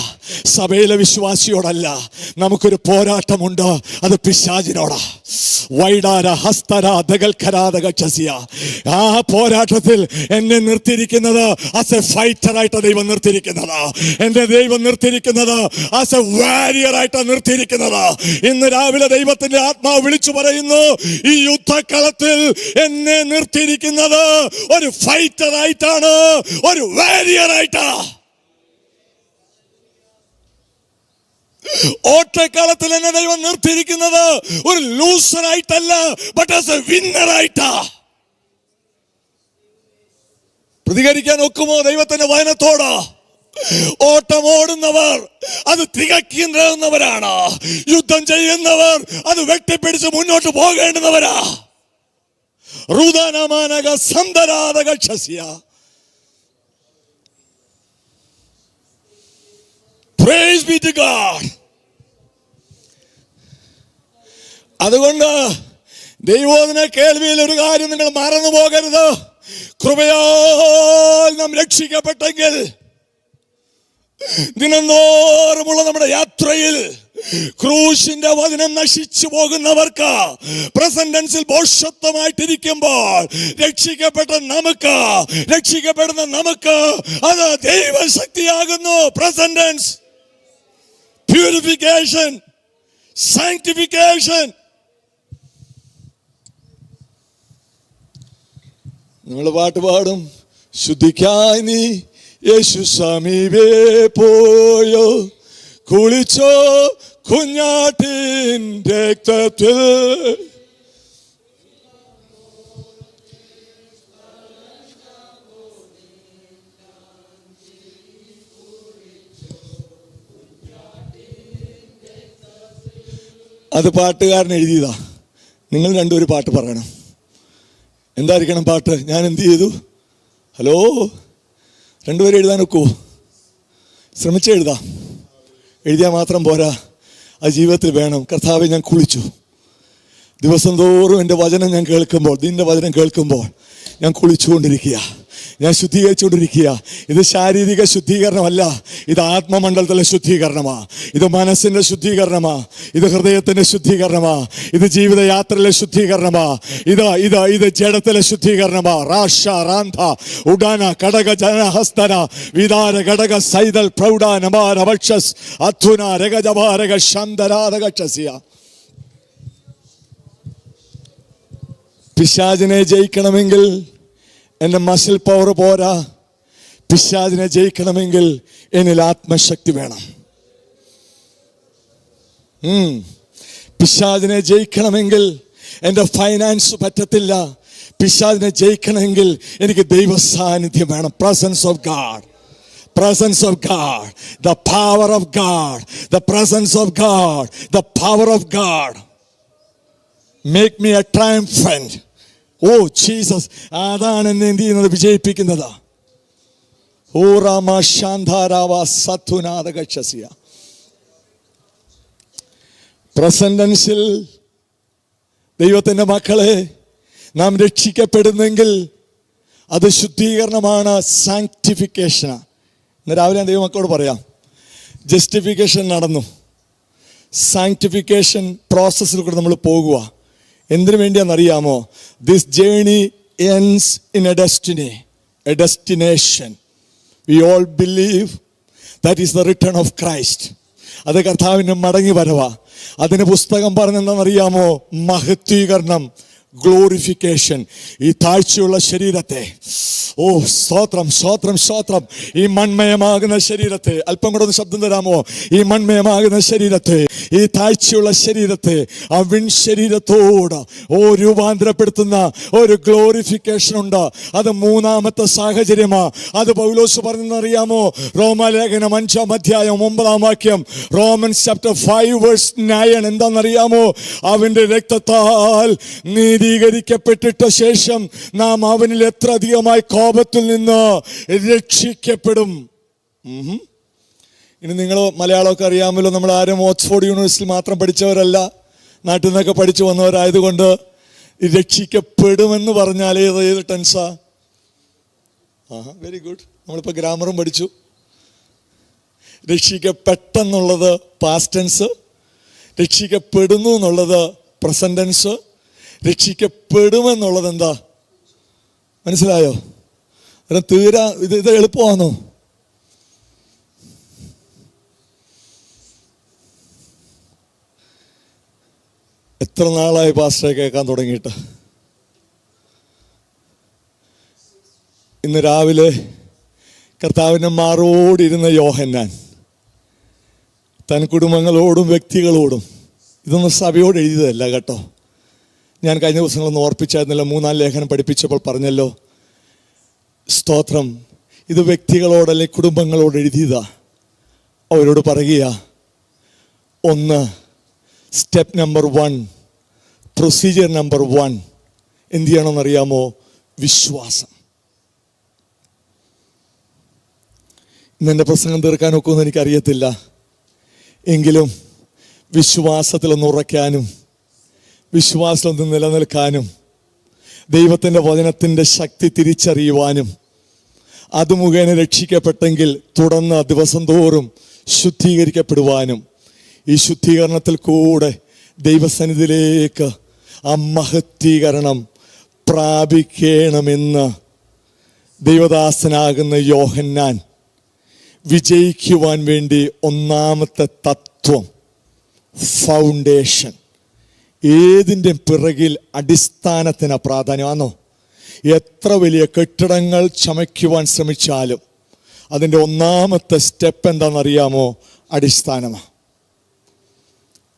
സഭയിലെ വിശ്വാസിയോടല്ല. നമുക്കൊരു പോരാട്ടമുണ്ട്. അത് പിശാചിനോടാ. വൈഡാര ഹസ്തര ദഗൽഖരാദഗച്ഛസിയ. ആ പോരാട്ടത്തിൽ എന്നെ നിർത്തിയിരിക്കുന്നത് ആസ് എ ഫൈറ്ററായിട്ട് ദൈവം നിർത്തിയിരിക്കുന്നത്. എന്റെ ദൈവം നിർത്തിയിരിക്കുന്നത് ആസ് എ വാരിയറായിട്ടാണ് നിർത്തിയിരിക്കുന്നത്. ഇന്ന് രാവിലെ ദൈവത്തിന്റെ ആത്മാവ് വിളിച്ചു പറയുന്നു, ഈ യുദ്ധക്കളത്തിൽ എന്നെ നിർത്തിയിരിക്കുന്നത് ഒരു ഫൈറ്ററായിട്ടാണ്, ഒരു വാരിയറായിട്ടാ. ഓട്ടക്കാലത്തിൽ എന്നെ ദൈവം നിർത്തിയിരിക്കുന്നത് ഒരു ലൂസറായിട്ടല്ല, ബട്ട് ആസ് എ വിന്നറായിട്ടാ. പ്രതികരിക്കാൻ ഒക്കുമോ ദൈവത്തിന്റെ വചനത്തോട്? ഓട്ടമോടുന്നവർ അത് തികയ്ക്കുന്നവരാണ്. യുദ്ധം ചെയ്യുന്നവർ അത് വെട്ടിപ്പിടിച്ച് മുന്നോട്ട് പോകേണ്ടുന്നവരാ. റുദനമാനക സന്തരാദഗച്ഛസ്യ. Praise be to God. അതുകൊണ്ട് ദൈവോധന കേൾവിയിൽ ഒരു കാര്യം നിങ്ങൾ മറന്നു പോകരുത്. കൃപയാൽ നാം രക്ഷിക്കപ്പെട്ടെങ്കിൽ ദിനംതോറുമുള്ള നമ്മുടെ യാത്രയിൽ ക്രൂശിന്റെ വചനം നശിച്ചു പോകുന്നവർക്ക് പ്രസന്റ് ടെൻസിൽ ഭോഷത്വമായിട്ടിരിക്കുമ്പോൾ രക്ഷിക്കപ്പെടുന്ന നമുക്ക് അത് ദൈവശക്തിയാകുന്നു. Present tense, purification, sanctification. നിങ്ങൾ പാട്ട് പാടും, ശുദ്ധിക്കായി നീ യേശു സമീപേ പോയോ, കുളിച്ചോ കുഞ്ഞാട്ടിൻ രക്തത്തിൽ. അത് പാട്ടുകാരൻ എഴുതിയതാ. നിങ്ങൾ രണ്ടുപേരും പാട്ട് പറയണം. എന്തായിരിക്കണം പാട്ട്? ഞാൻ എന്ത് ചെയ്തു? ഹലോ, രണ്ടുപേരും എഴുതാൻ ഒക്കുമോ? ശ്രമിച്ചെഴുതാം. എഴുതിയാൽ മാത്രം പോരാ, ആ ജീവിതത്തിൽ വേണം. കർത്താവെ, ഞാൻ കുളിച്ചു. ദിവസം തോറും എൻ്റെ വചനം ഞാൻ കേൾക്കുമ്പോൾ, നിന്റെ വചനം കേൾക്കുമ്പോൾ ഞാൻ കുളിച്ചുകൊണ്ടിരിക്കുക, ഞാൻ ശുദ്ധീകരിച്ചുകൊണ്ടിരിക്കുക. ഇത് ശാരീരിക ശുദ്ധീകരണമല്ല, ഇത് ആത്മമണ്ഡലത്തിലെ ശുദ്ധീകരണമാ, ഇത് മനസ്സിന്റെ ശുദ്ധീകരണമാ, ഇത് ഹൃദയത്തിന്റെ ശുദ്ധീകരണമാ, ഇത് ജീവിതയാത്രയിലെ ശുദ്ധീകരണമാ, ഇത് ജഡത്തിലെ ശുദ്ധീകരണമാ. റാഷ റാന്ധ ഉഡാന കടക ജനഹസ്തന വിദാര ഘടക സൈതൽ പ്രൗഢ നമാര വക്ഷസ് അധുന രഗജഭാരക ശാന്തരാധകക്ഷസ്യ. പിശാചിനെ ജയിക്കണമെങ്കിൽ എൻ്റെ മസിൽ പവർ പോരാ. പിശാചിനെ ജയിക്കണമെങ്കിൽ എന്നിൽ ആത്മശക്തി വേണം. പിശാചിനെ ജയിക്കണമെങ്കിൽ എൻ്റെ ഫൈനാൻസ് പറ്റത്തില്ല. പിശാചിനെ ജയിക്കണമെങ്കിൽ എനിക്ക് ദൈവ സാന്നിധ്യം വേണം. Presence of God, presence of God, the power of God, the presence of God, the power of God. Make me a triumphant. Oh Jesus, അതാണ് എന്നെ എന്ത് ചെയ്യുന്നത്? വിജയിപ്പിക്കുന്നത്. ഓ രാമ ശാന്താരാവ സത്തുനാദകക്ഷസ്യ. പ്രസന്റ് ടെൻസിൽ ദൈവത്തിൻ്റെ മക്കളെ നാം രക്ഷിക്കപ്പെടുന്നെങ്കിൽ അത് ശുദ്ധീകരണമാണ്, സാങ്ക്ടിഫിക്കേഷനാണ്. ഇന്ന് രാവിലെ ഞാൻ ദൈവമക്കളോട് പറയാം, ജസ്റ്റിഫിക്കേഷൻ നടന്നു, സാങ്ക്ടിഫിക്കേഷൻ പ്രോസസ്സിൽ കൂടെ നമ്മൾ പോകുക. എന്തിനു വേണ്ടിയാണെന്നറിയാമോ? This journey ends in a destiny, a destination. We all believe that is the return of Christ. അത് കർത്താവിൻ്റെ മടങ്ങി വരവാ. അതിന് പുസ്തകം പറഞ്ഞെന്താണെന്നറിയാമോ? മഹത്വീകരണം, ഗ്ലോറിഫിക്കേഷൻ. ഈ താഴ്ചയുള്ള ശരീരത്തെ, ഓ സ്തോത്രം സ്തോത്രം സ്തോത്രം, ഈ മൺമയമാകുന്ന ശരീരത്തെ, അല്പം കൂടെ ഒന്ന് ശബ്ദം തരാമോ? ഈ മൺമയമാകുന്ന ശരീരത്തെ, ഈ താഴ്ചയുള്ള ശരീരത്തെ ആ വിൺ ശരീരത്തോട് രൂപാന്തരപ്പെടുത്തുന്ന ഒരു ഗ്ലോറിഫിക്കേഷൻ ഉണ്ട്. അത് മൂന്നാമത്തെ സാഹചര്യമാ. അത് പൗലോസ് പറഞ്ഞെന്നറിയാമോ? റോമാലേഖനം 5-ാം അധ്യായം 9-ാം വാക്യം, റോമൻസ് ചാപ്റ്റർ 5:9 എന്താണെന്നറിയാമോ? അവന്റെ രക്തത്താൽ നീതീകരിക്കപ്പെട്ടിട്ട ശേഷം നാം അവനിൽ എത്ര അധികമായി കോപത്തിൽ നിന്ന് രക്ഷിക്കപ്പെടും. ഇനി നിങ്ങൾ മലയാളമൊക്കെ അറിയാമല്ലോ. നമ്മൾ ആരും ഓക്സ്ഫോർഡ് യൂണിവേഴ്സിറ്റി മാത്രം പഠിച്ചവരല്ല, നാട്ടിൽ നിന്നൊക്കെ പഠിച്ചു വന്നവരായതുകൊണ്ട് രക്ഷിക്കപ്പെടുമെന്ന് പറഞ്ഞാൽ ഏത് ടെൻസാ? Very good. നമ്മളിപ്പോൾ ഗ്രാമറും പഠിച്ചു. രക്ഷിക്കപ്പെട്ടെന്നുള്ളത് പാസ്റ്റ് ടെൻസ്, രക്ഷിക്കപ്പെടുന്നു എന്നുള്ളത് പ്രസന്റ് ടെൻസ്, രക്ഷിക്കപ്പെടുമെന്നുള്ളത് എന്താ? മനസ്സിലായോ? തീരാ ഇത് എളുപ്പമാണോ? എത്ര നാളായി പാസ്റ്ററെ കേൾക്കാൻ തുടങ്ങിയിട്ട്? ഇന്ന് രാവിലെ കർത്താവിൻ്റെ മാറോടിരുന്ന യോഹന്നാൻ തൻ കുടുംബങ്ങളോടും വ്യക്തികളോടും, ഇതൊന്നും സഭയോട് എഴുതിയതല്ല കേട്ടോ. ഞാൻ കഴിഞ്ഞ ദിവസങ്ങളൊന്നും ഓർപ്പിച്ചായിരുന്നല്ലോ, 3-4 ലേഖനം പഠിപ്പിച്ചപ്പോൾ പറഞ്ഞല്ലോ. സ്തോത്രം. ഇത് വ്യക്തികളോടല്ലേ കുടുംബങ്ങളോട് എഴുതിയതാ. അവരോട് പറയുക, 1 സ്റ്റെപ്പ് നമ്പർ 1, പ്രൊസീജിയർ നമ്പർ 1 എന്ത് ചെയ്യണമെന്നറിയാമോ? വിശ്വാസം. ഇന്നെൻ്റെ പ്രസംഗം തീർക്കാൻ ഒക്കുമെന്ന് എനിക്കറിയത്തില്ല, എങ്കിലും വിശ്വാസത്തിലൊന്ന് ഉറയ്ക്കാനും വിശ്വാസത്തിൽ നിലനിൽക്കാനും ദൈവത്തിൻ്റെ വചനത്തിൻ്റെ ശക്തി തിരിച്ചറിയുവാനും അത് മുഖേന രക്ഷിക്കപ്പെട്ടെങ്കിൽ തുടർന്ന് ദിവസം തോറും ശുദ്ധീകരിക്കപ്പെടുവാനും ഈ ശുദ്ധീകരണത്തിൽ കൂടെ ദൈവസന്നിധിയിലേക്ക് ആ മഹത്വീകരണം പ്രാപിക്കണമെന്ന് ദൈവദാസനാകുന്ന യോഹന്നാൻ വിജയിക്കുവാൻ വേണ്ടി ഒന്നാമത്തെ തത്വം ഫൗണ്ടേഷൻ. ഏതിൻ്റെ പിറകിൽ അടിസ്ഥാനത്തിന് പ്രാധാന്യമാണോ? എത്ര വലിയ കെട്ടിടങ്ങൾ ചമയ്ക്കുവാൻ ശ്രമിച്ചാലും അതിൻ്റെ ഒന്നാമത്തെ സ്റ്റെപ്പ് എന്താണെന്നറിയാമോ? അടിസ്ഥാനമാണ്.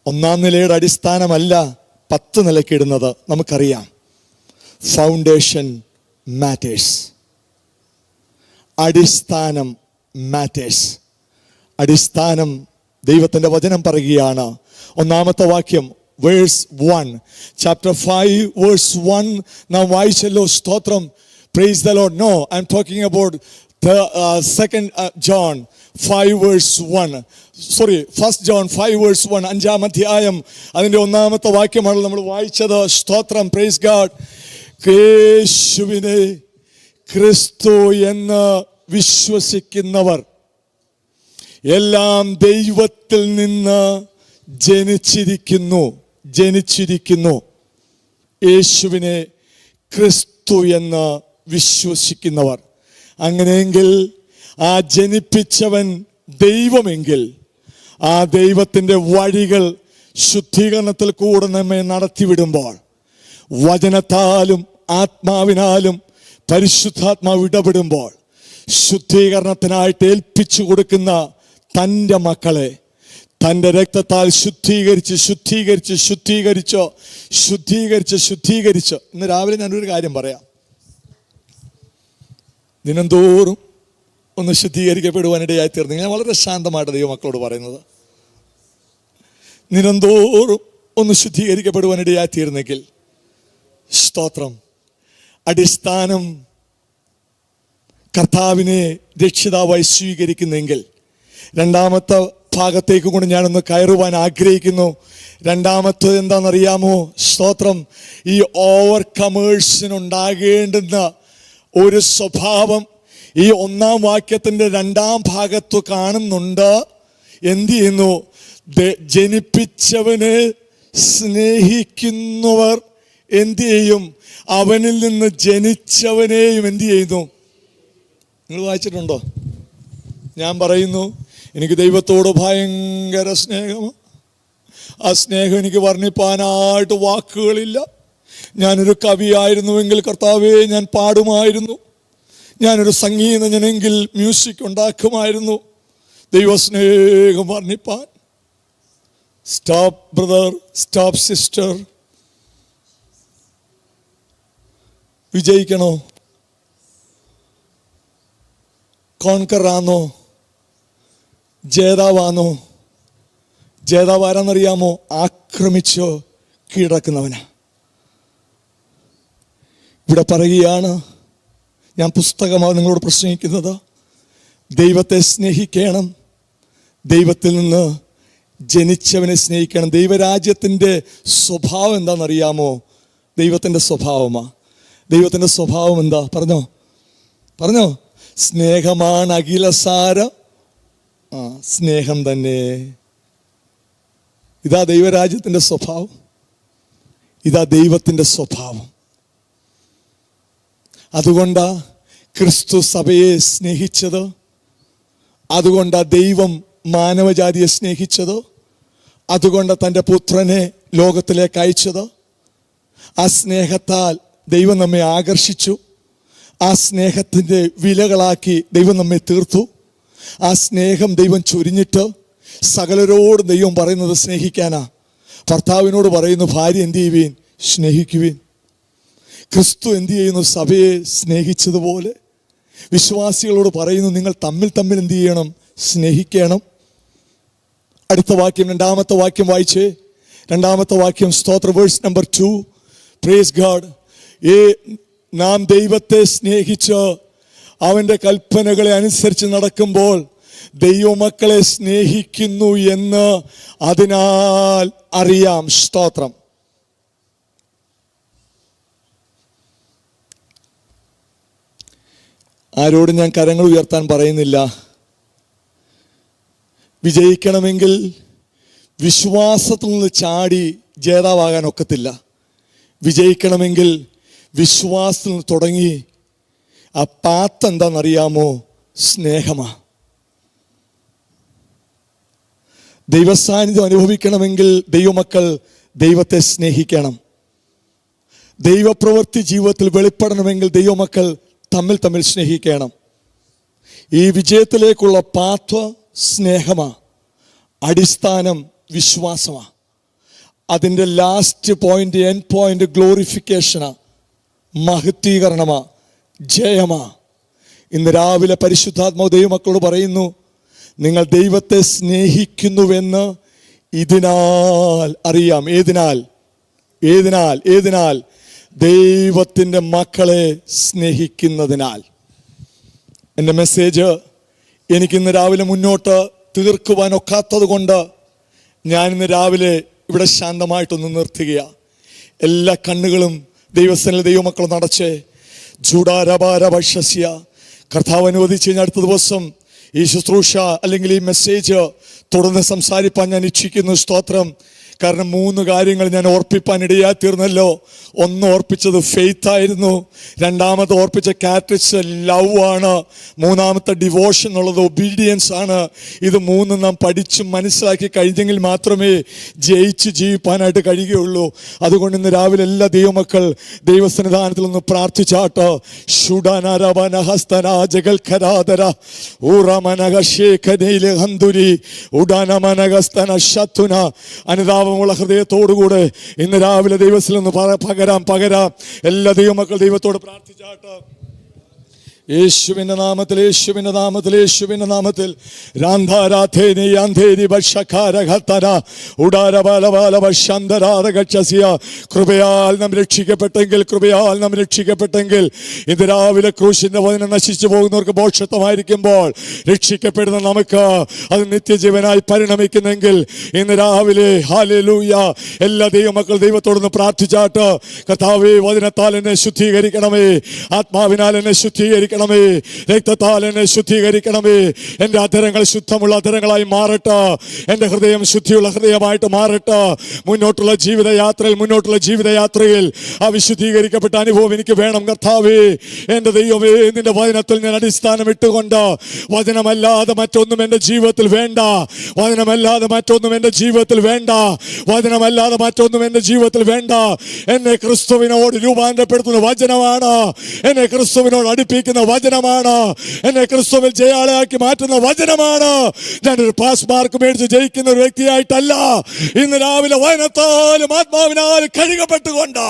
1-ാം നിലയുടെ അടിസ്ഥാനമല്ല 10 നിലയ്ക്കിടുന്നത്, നമുക്കറിയാം. Foundation matters. അടിസ്ഥാനം മാറ്റേഴ്സ്. അടിസ്ഥാനം ദൈവത്തിൻ്റെ വചനം പറയുകയാണ്. 1-ാമത്തെ വാക്യം വേഴ്സ് 1, ചാപ്റ്റർ 5 വേഴ്സ് 1 നാം വായിച്ചല്ലോ. സ്തോത്രം. Praise the Lord. No, I'm talking about second John 5 verse 1. Sorry, 1 John 5 verse 1, 5-ാം അധ്യായം അതിൻ്റെ 1-ാമത്തെ വാക്യമാണ് നമ്മൾ വായിച്ചത്. സ്തോത്രം. Praise God. യേശുവിനെ ക്രിസ്തു എന്ന് വിശ്വസിക്കുന്നവർ എല്ലാം ദൈവത്തിൽ നിന്ന് ജനിച്ചിരിക്കുന്നു. യേശുവിനെ ക്രിസ്തു എന്ന് വിശ്വസിക്കുന്നവർ. അങ്ങനെയെങ്കിൽ ആ ജനിപ്പിച്ചവൻ ദൈവമെങ്കിൽ ആ ദൈവത്തിൻ്റെ വഴികൾ ശുദ്ധീകരണത്തിൽ കൂടെ നമ്മെ നടത്തിവിടുമ്പോൾ വചനത്താലും ആത്മാവിനാലും പരിശുദ്ധാത്മാവ് ഇടപെടുമ്പോൾ ശുദ്ധീകരണത്തിനായിട്ട് ഏൽപ്പിച്ചു കൊടുക്കുന്ന തൻ്റെ മക്കളെ തൻ്റെ രക്തത്താൽ ശുദ്ധീകരിച്ച് ഇന്ന് രാവിലെ ഞാനൊരു കാര്യം പറയാം. ദിനംതോറും ഒന്ന് ശുദ്ധീകരിക്കപ്പെടുവാനിടയായി തീർന്നു. ഞാൻ വളരെ ശാന്തമായിട്ട് ദൈവമക്കളോട് പറയുന്നത്, ദിനംതോറും ഒന്ന് ശുദ്ധീകരിക്കപ്പെടുവാനിടയായി തീർന്നെങ്കിൽ സ്തോത്രം. അടിസ്ഥാനം കർത്താവിനെ രക്ഷിതാവായി സ്വീകരിക്കുന്നെങ്കിൽ രണ്ടാമത്തെ ഭാഗത്തേക്ക് കൂടി ഞാനൊന്ന് കയറുവാൻ ആഗ്രഹിക്കുന്നു. രണ്ടാമത്തത് എന്താണെന്നറിയാമോ? സ്തോത്രം. ഈ ഓവർകമേഴ്സിനുണ്ടാകേണ്ടുന്ന ഒരു സ്വഭാവം ഈ 1-ാം വാക്യത്തിൻ്റെ 2-ാം ഭാഗത്ത് കാണുന്നുണ്ട്. എന്ത് ചെയ്യുന്നു? ജനിപ്പിച്ചവനെ സ്നേഹിക്കുന്നവർ എന്ത് ചെയ്യും? അവനിൽ നിന്ന് ജനിച്ചവനെയും എന്ത് ചെയ്യുന്നു? നിങ്ങൾ വായിച്ചിട്ടുണ്ടോ? ഞാൻ പറയുന്നു, എനിക്ക് ദൈവത്തോട് ഭയങ്കര സ്നേഹമാണ്. ആ സ്നേഹം എനിക്ക് വർണ്ണിപ്പാനായിട്ട് വാക്കുകളില്ല. ഞാനൊരു കവിയായിരുന്നുവെങ്കിൽ കർത്താവേ ഞാൻ പാടുമായിരുന്നു. ഞാനൊരു സംഗീതജ്ഞനെങ്കിൽ മ്യൂസിക് ഉണ്ടാക്കുമായിരുന്നു. ദൈവസ്നേഹം വർണ്ണിപ്പാൻ സ്റ്റോപ്പ് ബ്രദർ, സ്റ്റോപ്പ് സിസ്റ്റർ. വിജയിക്കണോ? കോൺകറാന്നോ? ജേതാവാന്നോ? ജേതാവ് ആരാന്നറിയാമോ? ആക്രമിച്ചോ കീഴടക്കുന്നവനാ. ഇവിടെ പറയുകയാണ്, ഞാൻ പുസ്തകമാണ് നിങ്ങളോട് പ്രസംഗിക്കുന്നത്, ദൈവത്തെ സ്നേഹിക്കണം, ദൈവത്തിൽ നിന്ന് ജനിച്ചവനെ സ്നേഹിക്കണം. ദൈവരാജ്യത്തിൻ്റെ സ്വഭാവം എന്താണെന്നറിയാമോ? ദൈവത്തിൻ്റെ സ്വഭാവമാണ്. ദൈവത്തിൻ്റെ സ്വഭാവം എന്താ? പറഞ്ഞോ. സ്നേഹമാണ് അഖിലസാരം. സ്നേഹം തന്നെ. ഇതാ ദൈവരാജ്യത്തിൻ്റെ സ്വഭാവം, ഇതാ ദൈവത്തിൻ്റെ സ്വഭാവം. അതുകൊണ്ടാ ക്രിസ്തു സഭയെ സ്നേഹിച്ചത്, അതുകൊണ്ടാ ദൈവം മാനവജാതിയെ സ്നേഹിച്ചത്, അതുകൊണ്ട് തൻ്റെ പുത്രനെ ലോകത്തിലേക്ക് അയച്ചത്. ആ സ്നേഹത്താൽ ദൈവം നമ്മെ ആകർഷിച്ചു. ആ സ്നേഹത്തിൻ്റെ വിലകളാക്കി ദൈവം നമ്മെ തീർത്തു. ആ സ്നേഹം ദൈവം ചൊരിഞ്ഞിട്ട് സകലരോട് ദൈവം പറയുന്നത് സ്നേഹിക്കാനാ. ഭർത്താവിനോട് പറയുന്നു, ഭാര്യ എന്ത് ചെയ്യുവീൻ? സ്നേഹിക്കുവീൻ. ക്രിസ്തു എന്ത് ചെയ്യുന്നു? സഭയെ സ്നേഹിച്ചതുപോലെ വിശ്വാസികളോട് പറയുന്നു, നിങ്ങൾ തമ്മിൽ എന്ത് ചെയ്യണം? സ്നേഹിക്കണം. അടുത്ത വാക്യം, രണ്ടാമത്തെ വാക്യം വായിച്ചേ. രണ്ടാമത്തെ വാക്യം, സ്തോത്ര, വേഴ്സ് നമ്പർ 2. Praise God. നാം ദൈവത്തെ സ്നേഹിച്ച് അവൻ്റെ കൽപ്പനകളെ അനുസരിച്ച് നടക്കുമ്പോൾ ദൈവമക്കളെ സ്നേഹിക്കുന്നു എന്ന് അതിനാൽ അറിയാം. സ്തോത്രം. ആരോടും ഞാൻ കരങ്ങൾ ഉയർത്താൻ പറയുന്നില്ല. വിജയിക്കണമെങ്കിൽ വിശ്വാസത്തിൽ നിന്ന് ചാടി ജേതാവാകാൻ ഒക്കത്തില്ല. വിജയിക്കണമെങ്കിൽ വിശ്വാസത്തിൽ നിന്ന് തുടങ്ങി. ആ പാത്ത് എന്താണെന്നറിയാമോ? സ്നേഹമാ. ദൈവസാന്നിധ്യം അനുഭവിക്കണമെങ്കിൽ ദൈവമക്കൾ ദൈവത്തെ സ്നേഹിക്കണം. ദൈവപ്രവൃത്തി ജീവിതത്തിൽ വെളിപ്പെടണമെങ്കിൽ ദൈവമക്കൾ തമ്മിൽ സ്നേഹിക്കണം. ഈ വിജയത്തിലേക്കുള്ള പാത്ത് സ്നേഹമാ, അടിസ്ഥാനം വിശ്വാസമാ, അതിൻ്റെ ലാസ്റ്റ് പോയിന്റ്, എൻഡ് പോയിന്റ് ഗ്ലോറിഫിക്കേഷനാ, മഹത്വീകരണമാ, ജയമാ. ഇന്ന് രാവിലെ പരിശുദ്ധാത്മാവ് ദൈവമക്കളോട് പറയുന്നു, നിങ്ങൾ ദൈവത്തെ സ്നേഹിക്കുന്നുവെന്ന് ഇതിനാൽ അറിയാം. ഏതിനാൽ? ദൈവത്തിൻ്റെ മക്കളെ സ്നേഹിക്കുന്നതിനാൽ. എൻ്റെ മെസ്സേജ് എനിക്കിന്ന് രാവിലെ മുന്നോട്ട് തീർക്കുവാൻ ഒക്കാത്തത് കൊണ്ട് ഞാനിന്ന് രാവിലെ ഇവിടെ ശാന്തമായിട്ടൊന്ന് നിർത്തുകയാണ്. എല്ലാ കണ്ണുകളും ദൈവമക്കളും നടച്ചേ. ജൂഡാരഭാരഭക്ഷ്യ കർത്താവ് അനുവദിച്ച് കഴിഞ്ഞ അടുത്ത ദിവസം ഈ ശുശ്രൂഷ അല്ലെങ്കിൽ ഈ മെസ്സേജ് തുടർന്ന് സംസാരിപ്പാൻ ഞാൻ ഇച്ഛിക്കുന്നു. സ്തോത്രം. കാരണം 3 കാര്യങ്ങൾ ഞാൻ ഓർപ്പിപ്പാൻ ഇടയായി തീർന്നല്ലോ. ഒന്ന് ഓർപ്പിച്ചത് ഫെയ്ത്ത് ആയിരുന്നു, രണ്ടാമത് ഓർപ്പിച്ച കാറ്ററിക്സ് ലവ് ആണ്, മൂന്നാമത്തെ ഡിവോഷൻ എന്നുള്ളത് ഒബീഡിയൻസ് ആണ്. ഇത് 3 നാം പഠിച്ച് മനസ്സിലാക്കി കഴിഞ്ഞെങ്കിൽ മാത്രമേ ജയിച്ച് ജീവിപ്പാനായിട്ട് കഴിയുകയുള്ളൂ. അതുകൊണ്ട് ഇന്ന് രാവിലെ എല്ലാ ദൈവമക്കൾ ദൈവസന്നിധാനത്തിൽ നിന്ന് പ്രാർത്ഥിച്ചാട്ടോ. അനുതാപമുള്ള ഹൃദയത്തോടുകൂടെ ഇന്ന് രാവിലെ ദൈവത്തിൽ നിന്ന് പകരാം. എല്ലാ ദൈവമക്കൾ ദൈവത്തോട് പ്രാർത്ഥിച്ചാട്ടോ. യേശുവിന്റെ നാമത്തിൽ കൃപയാൽ നാം രക്ഷിക്കപ്പെട്ടെങ്കിൽ ഇത് രാവിലെ ക്രൂശിന്റെ വചനം നശിച്ചു പോകുന്നവർക്ക് മോക്ഷത്വമായിരിക്കുമ്പോൾ രക്ഷിക്കപ്പെടുന്ന നമുക്ക് അത് നിത്യജീവനായി പരിണമിക്കുന്നെങ്കിൽ ഇന്ന് രാവിലെ ഹല്ലേലൂയ എല്ലാ ദൈവമക്കൾ ദൈവത്തോടൊന്ന് പ്രാർത്ഥിച്ചാട്ട്. കർത്താവേ, വചനത്താൽ എന്നെ ശുദ്ധീകരിക്കണമേ, ആത്മാവിനാൽ എന്നെ ശുദ്ധീകരിക്കണമേ, രക്തത്താൽ എന്നെ ശുദ്ധീകരിക്കണമേ. എൻ്റെ അധരങ്ങൾ ശുദ്ധമുള്ള അധരങ്ങളായി മാറട്ടെ, എൻ്റെ ഹൃദയം ശുദ്ധിയുള്ള ഹൃദയമായിട്ട് മാറട്ടെ. മുന്നോട്ടുള്ള ജീവിതയാത്രയിൽ ആ വിശുദ്ധീകരിക്കപ്പെട്ട അനുഭവം എനിക്ക് വേണം കർത്താവേ. എൻ്റെ ദൈവമേ, നിന്റെ വചനത്തിൽ ഞാൻ അടിസ്ഥാനം ഇട്ടുകൊണ്ട് വചനമല്ലാതെ മറ്റൊന്നും എൻ്റെ ജീവിതത്തിൽ വേണ്ട, വചനമല്ലാതെ മറ്റൊന്നും എൻ്റെ ജീവിതത്തിൽ വേണ്ട. എന്നെ ക്രിസ്തുവിനോട് രൂപാന്തരപ്പെടുത്തുന്ന വചനമാണ്, എന്നെ ക്രിസ്തുവിനോട് അടുപ്പിക്കുന്ന വചനമാണ്. എന്നെ ക്രിസ്തുവിൽ ജയാളിയാക്കി മാറ്റുന്ന വചനമാണ്. ഞാനൊരു പാസ് മാർക്ക് മേടിച്ച് ജയിക്കുന്ന ഒരു വ്യക്തിയായിട്ടല്ല. ഇന്ന് രാവിലെ വചനത്താലും ആത്മാവിനാലും കഴുകപ്പെട്ടുകൊണ്ട്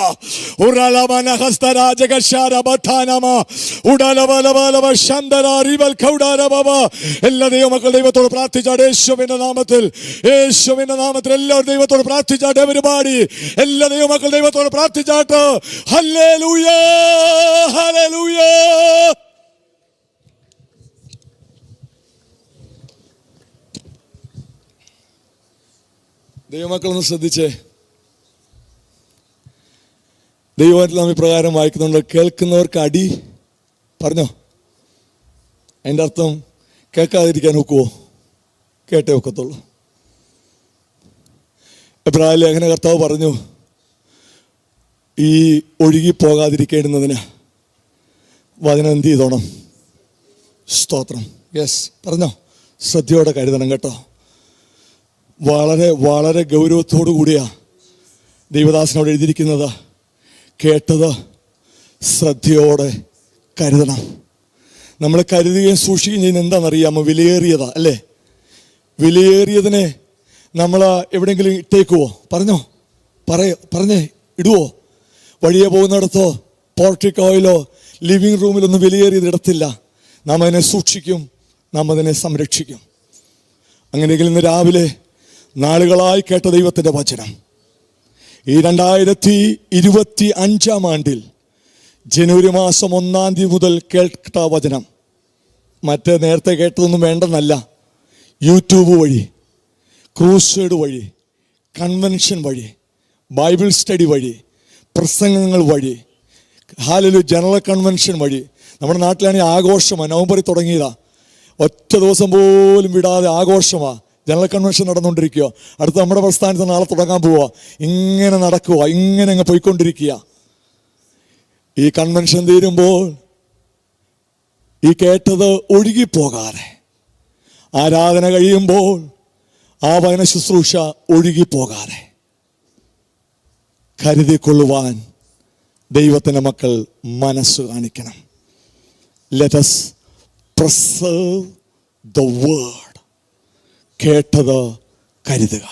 എല്ലാ ദൈവമക്കൾ ദൈവത്തോട് പ്രാർത്ഥിച്ചാട്. യേശുവിന്റെ നാമത്തിൽ, യേശുവിന്റെ നാമത്തിൽ എല്ലാവരും ദൈവത്തോട് പ്രാർത്ഥിച്ചാട്ടെ. പരിപാടി എല്ലാ ദൈവമക്കൾ ദൈവത്തോട് പ്രാർത്ഥിച്ചാട്ട്. Hallelujah, hallelujah. ദൈവമക്കളൊന്ന് ശ്രദ്ധിച്ചേ. ദൈവത്തിൽ നാം ഇപ്രകാരം വായിക്കുന്നുണ്ട്, കേൾക്കുന്നവർക്ക് അടി പറഞ്ഞോ. അതിൻ്റെ അർത്ഥം കേൾക്കാതിരിക്കാൻ ഒക്കുവോ? കേട്ടേ ഒക്കത്തുള്ളൂ. എബ്രായ ലേഖന കർത്താവ് പറഞ്ഞു, ഈ ഒഴുകിപ്പോകാതിരിക്കേണ്ടുന്നതിന് വചനം എന്ത് ചെയ്തോണം? സ്തോത്രം. യെസ്, പറഞ്ഞോ. ശ്രദ്ധയോടെ കരുതണം കേട്ടോ. വളരെ വളരെ ഗൗരവത്തോടു കൂടിയാ ദൈവദാസനോട് എഴുതിയിരിക്കുന്നത്. കേട്ടത് ശ്രദ്ധയോടെ കരുതണം. നമ്മൾ കരുതുകയും സൂക്ഷിക്കുകയും ചെയ്യുന്ന എന്താണെന്നറിയാമോ? വിലയേറിയതാ അല്ലേ? വിലയേറിയതിനെ നമ്മൾ എവിടെയെങ്കിലും ഇട്ടേക്കുവോ? പറഞ്ഞേ ഇടുവോ? വഴിയെ പോകുന്നിടത്തോ പോർട്രിക്കോയിലോ ലിവിങ് റൂമിലൊന്നും വിലയേറിയത് ഇടത്തില്ല. നാം അതിനെ സൂക്ഷിക്കും, നാം അതിനെ സംരക്ഷിക്കും. അങ്ങനെയെങ്കിൽ ഇന്ന് രാവിലെ നാളുകളായി കേട്ട ദൈവത്തിൻ്റെ വചനം ഈ 2025 ആണ്ടിൽ ജനുവരി മാസം 1 തീയതി മുതൽ കേട്ട വചനം മറ്റേ നേരത്തെ കേട്ടതൊന്നും വേണ്ടെന്നല്ല. യൂട്യൂബ് വഴി, ക്രൂസേഡ് വഴി, കൺവെൻഷൻ വഴി, ബൈബിൾ സ്റ്റഡി വഴി, പ്രസംഗങ്ങൾ വഴി, ജനറൽ കൺവെൻഷൻ വഴി. നമ്മുടെ നാട്ടിലാണെങ്കിൽ ആഘോഷമാണ്. നവംബറിൽ തുടങ്ങിയതാ. ഒറ്റ ദിവസം പോലും വിടാതെ ആഘോഷമാണ്. ജനറൽ കൺവെൻഷൻ നടന്നുകൊണ്ടിരിക്കുക. അടുത്ത നമ്മുടെ പ്രസ്ഥാനത്ത് നാളെ തുടങ്ങാൻ പോവുക. ഇങ്ങനെ നടക്കുക, ഇങ്ങനെ അങ്ങ് പോയിക്കൊണ്ടിരിക്കുക. ഈ കൺവെൻഷൻ തീരുമ്പോൾ ഈ കേട്ടത് ഒഴുകിപ്പോകാതെ, ആരാധന കഴിയുമ്പോൾ ആ വചന ശുശ്രൂഷ ഒഴുകിപ്പോകാതെ കരുതിക്കൊള്ളുവാൻ ദൈവത്തിൻ്റെ മക്കൾ മനസ്സ് കാണിക്കണം. Let us preserve the word. കേട്ടത് കരുതുക.